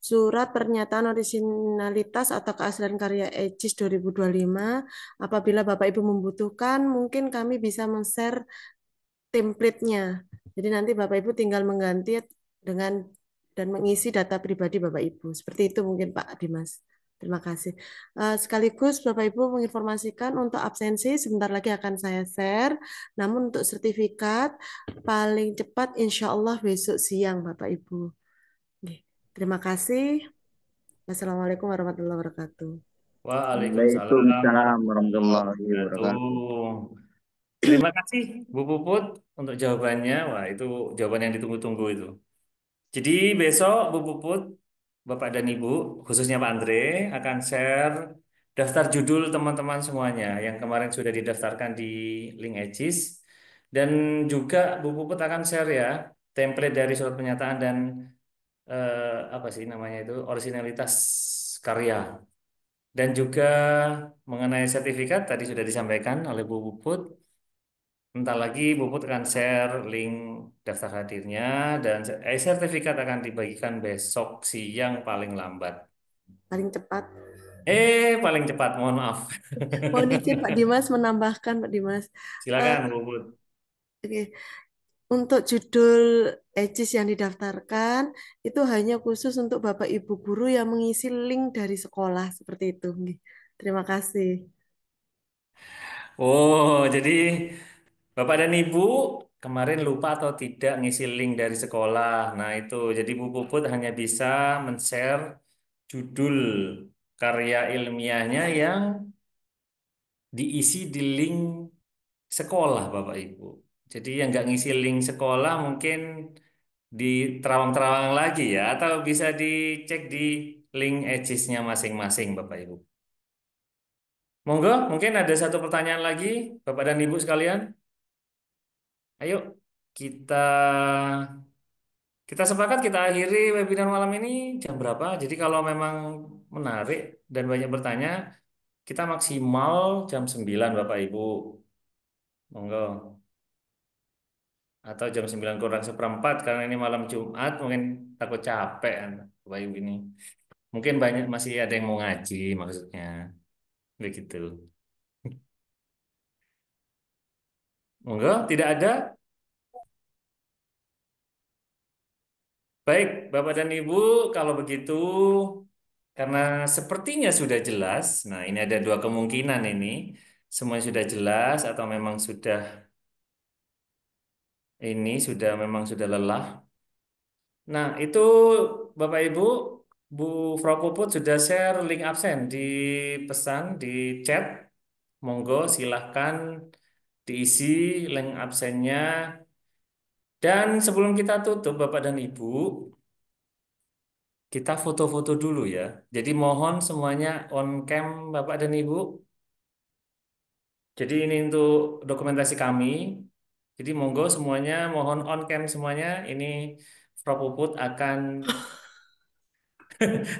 Surat pernyataan orisinalitas atau keaslian karya EJIS 2025. Apabila Bapak Ibu membutuhkan, mungkin kami bisa men-share template-nya. Jadi nanti Bapak Ibu tinggal mengganti dengan dan mengisi data pribadi Bapak Ibu. Seperti itu mungkin Pak Dimas. Terima kasih. Sekaligus Bapak Ibu menginformasikan untuk absensi sebentar lagi akan saya share. Namun untuk sertifikat paling cepat insya Allah besok siang Bapak Ibu. Terima kasih. Wassalamualaikum warahmatullahi wabarakatuh. Waalaikumsalam warahmatullahi wabarakatuh. Terima kasih Bu Puput untuk jawabannya. Wah, itu jawaban yang ditunggu-tunggu itu. Jadi besok Bu Puput, Bapak dan Ibu, khususnya Pak Andre, akan share daftar judul teman-teman semuanya yang kemarin sudah didaftarkan di link EJIS. Dan juga Bu Puput akan share ya template dari surat pernyataan dan apa sih namanya itu, orisinalitas karya. Dan juga mengenai sertifikat tadi sudah disampaikan oleh Bu Puput. Entar lagi Bu Puput akan share link daftar hadirnya dan sertifikat akan dibagikan besok siang paling lambat. Paling cepat. Paling cepat, mohon maaf. Mohon izin Pak Dimas menambahkan Pak Dimas. Silakan Bu Puput. Oke. untuk judul EJIS yang didaftarkan itu hanya khusus untuk Bapak Ibu guru yang mengisi link dari sekolah seperti itu. Nggih. Terima kasih. Oh, jadi Bapak dan Ibu kemarin lupa atau tidak ngisi link dari sekolah. Nah, itu. Jadi Bu Puput hanya bisa men-share judul karya ilmiahnya yang diisi di link sekolah, Bapak Ibu. Jadi yang nggak ngisi link sekolah mungkin di terawang-terawang lagi ya, atau bisa dicek di link EJIS-nya masing-masing, Bapak Ibu. Monggo, mungkin ada satu pertanyaan lagi, Bapak dan Ibu sekalian. Ayo, kita kita sepakat kita akhiri webinar malam ini jam berapa? Jadi kalau memang menarik dan banyak bertanya, kita maksimal jam 9, Bapak Ibu. Monggo. Atau jam 9 kurang seperempat karena ini malam Jumat mungkin takut capek kan, Bapak Ibu ini. Mungkin banyak masih ada yang mau ngaji maksudnya. Begitu. Monggo, tidak ada? Baik, Bapak dan Ibu, kalau begitu karena sepertinya sudah jelas. Nah, ini ada dua kemungkinan ini. Semua sudah jelas atau memang sudah lelah. Nah, itu Bapak Ibu, Bu Frokuput sudah share link absen di pesan di chat. Monggo silahkan diisi link absennya. Dan sebelum kita tutup, Bapak dan Ibu, kita foto-foto dulu ya. Jadi mohon semuanya on cam Bapak dan Ibu. Jadi ini untuk dokumentasi kami. Jadi monggo semuanya mohon on cam semuanya. Ini Prof. Puput akan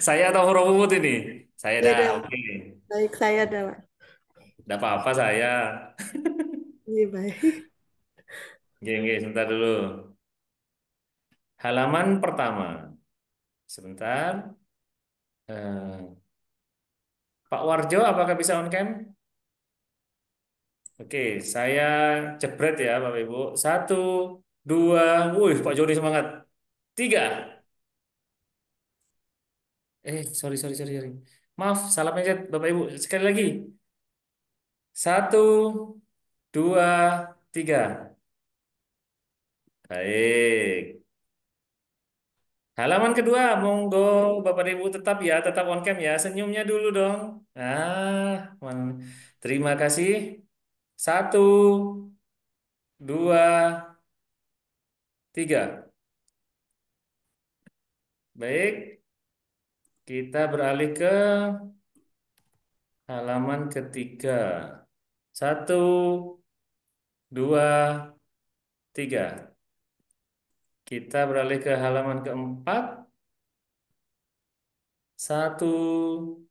saya atau Prof. Puput ini? Saya dah, Beda. oke. Baik, saya ada, Pak. Tidak apa-apa saya. Iya, baik. Oke, sebentar dulu. Halaman pertama. Sebentar. Eh, Pak Warjo, apakah bisa on cam? Oke, saya jebret ya Bapak Ibu. 1, 2, wih Pak Joni semangat. 3. Sorry. Maaf, salah pencet Bapak Ibu. Sekali lagi. 1, 2, 3. Baik. Halaman kedua, monggo Bapak Ibu tetap on cam ya. Senyumnya dulu dong. Terima kasih. 1, 2, 3. Baik, kita beralih ke halaman ketiga. 1, 2, 3. Kita beralih ke halaman keempat. 1,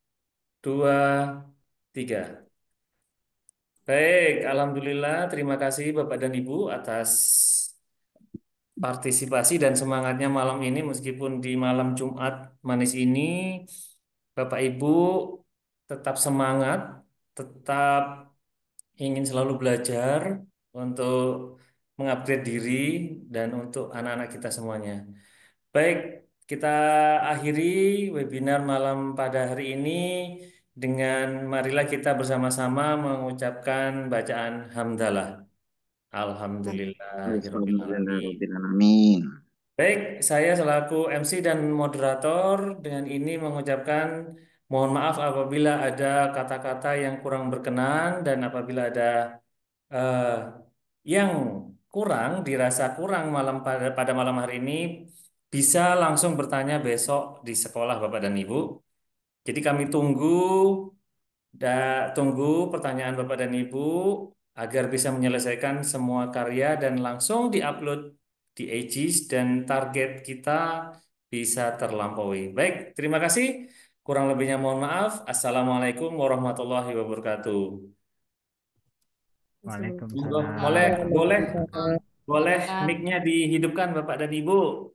2, 3. Baik, Alhamdulillah. Terima kasih Bapak dan Ibu atas partisipasi dan semangatnya malam ini. Meskipun di malam Jumat manis ini, Bapak Ibu tetap semangat, tetap ingin selalu belajar untuk mengupgrade diri dan untuk anak-anak kita semuanya. Baik, kita akhiri webinar malam pada hari ini dengan marilah kita bersama-sama mengucapkan bacaan hamdalah. Alhamdulillahirabbil alamin. Alhamdulillahirobbilalamin. Baik, saya selaku MC dan moderator dengan ini mengucapkan mohon maaf apabila ada kata-kata yang kurang berkenan dan apabila ada eh, yang dirasa kurang pada malam hari ini, bisa langsung bertanya besok di sekolah Bapak dan Ibu. Jadi kami tunggu pertanyaan Bapak dan Ibu agar bisa menyelesaikan semua karya dan langsung diupload di Aegis dan target kita bisa terlampaui. Baik, terima kasih. Kurang lebihnya mohon maaf. Assalamualaikum warahmatullahi wabarakatuh. Waalaikumsalam. Boleh Waalaikumsalam. boleh mic-nya dihidupkan Bapak dan Ibu.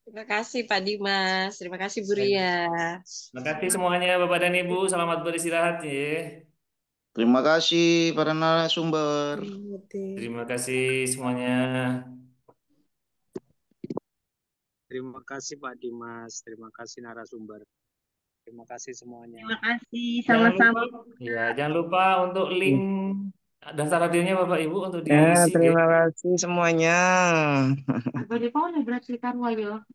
Terima kasih Pak Dimas. Terima kasih Bu Ria. Terima kasih semuanya Bapak dan Ibu. Selamat beristirahat ya. Terima kasih para narasumber. Terima kasih semuanya. Terima kasih Pak Dimas, terima kasih narasumber. Terima kasih semuanya. Terima kasih, Jangan sama-sama. lupa, ya jangan lupa untuk link daftar hadirnya Bapak Ibu untuk Ya, diisi, terima kasih semuanya. Bagaimana berarti kan Wayo?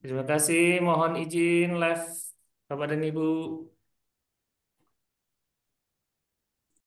Terima kasih, mohon izin live Bapak dan Ibu.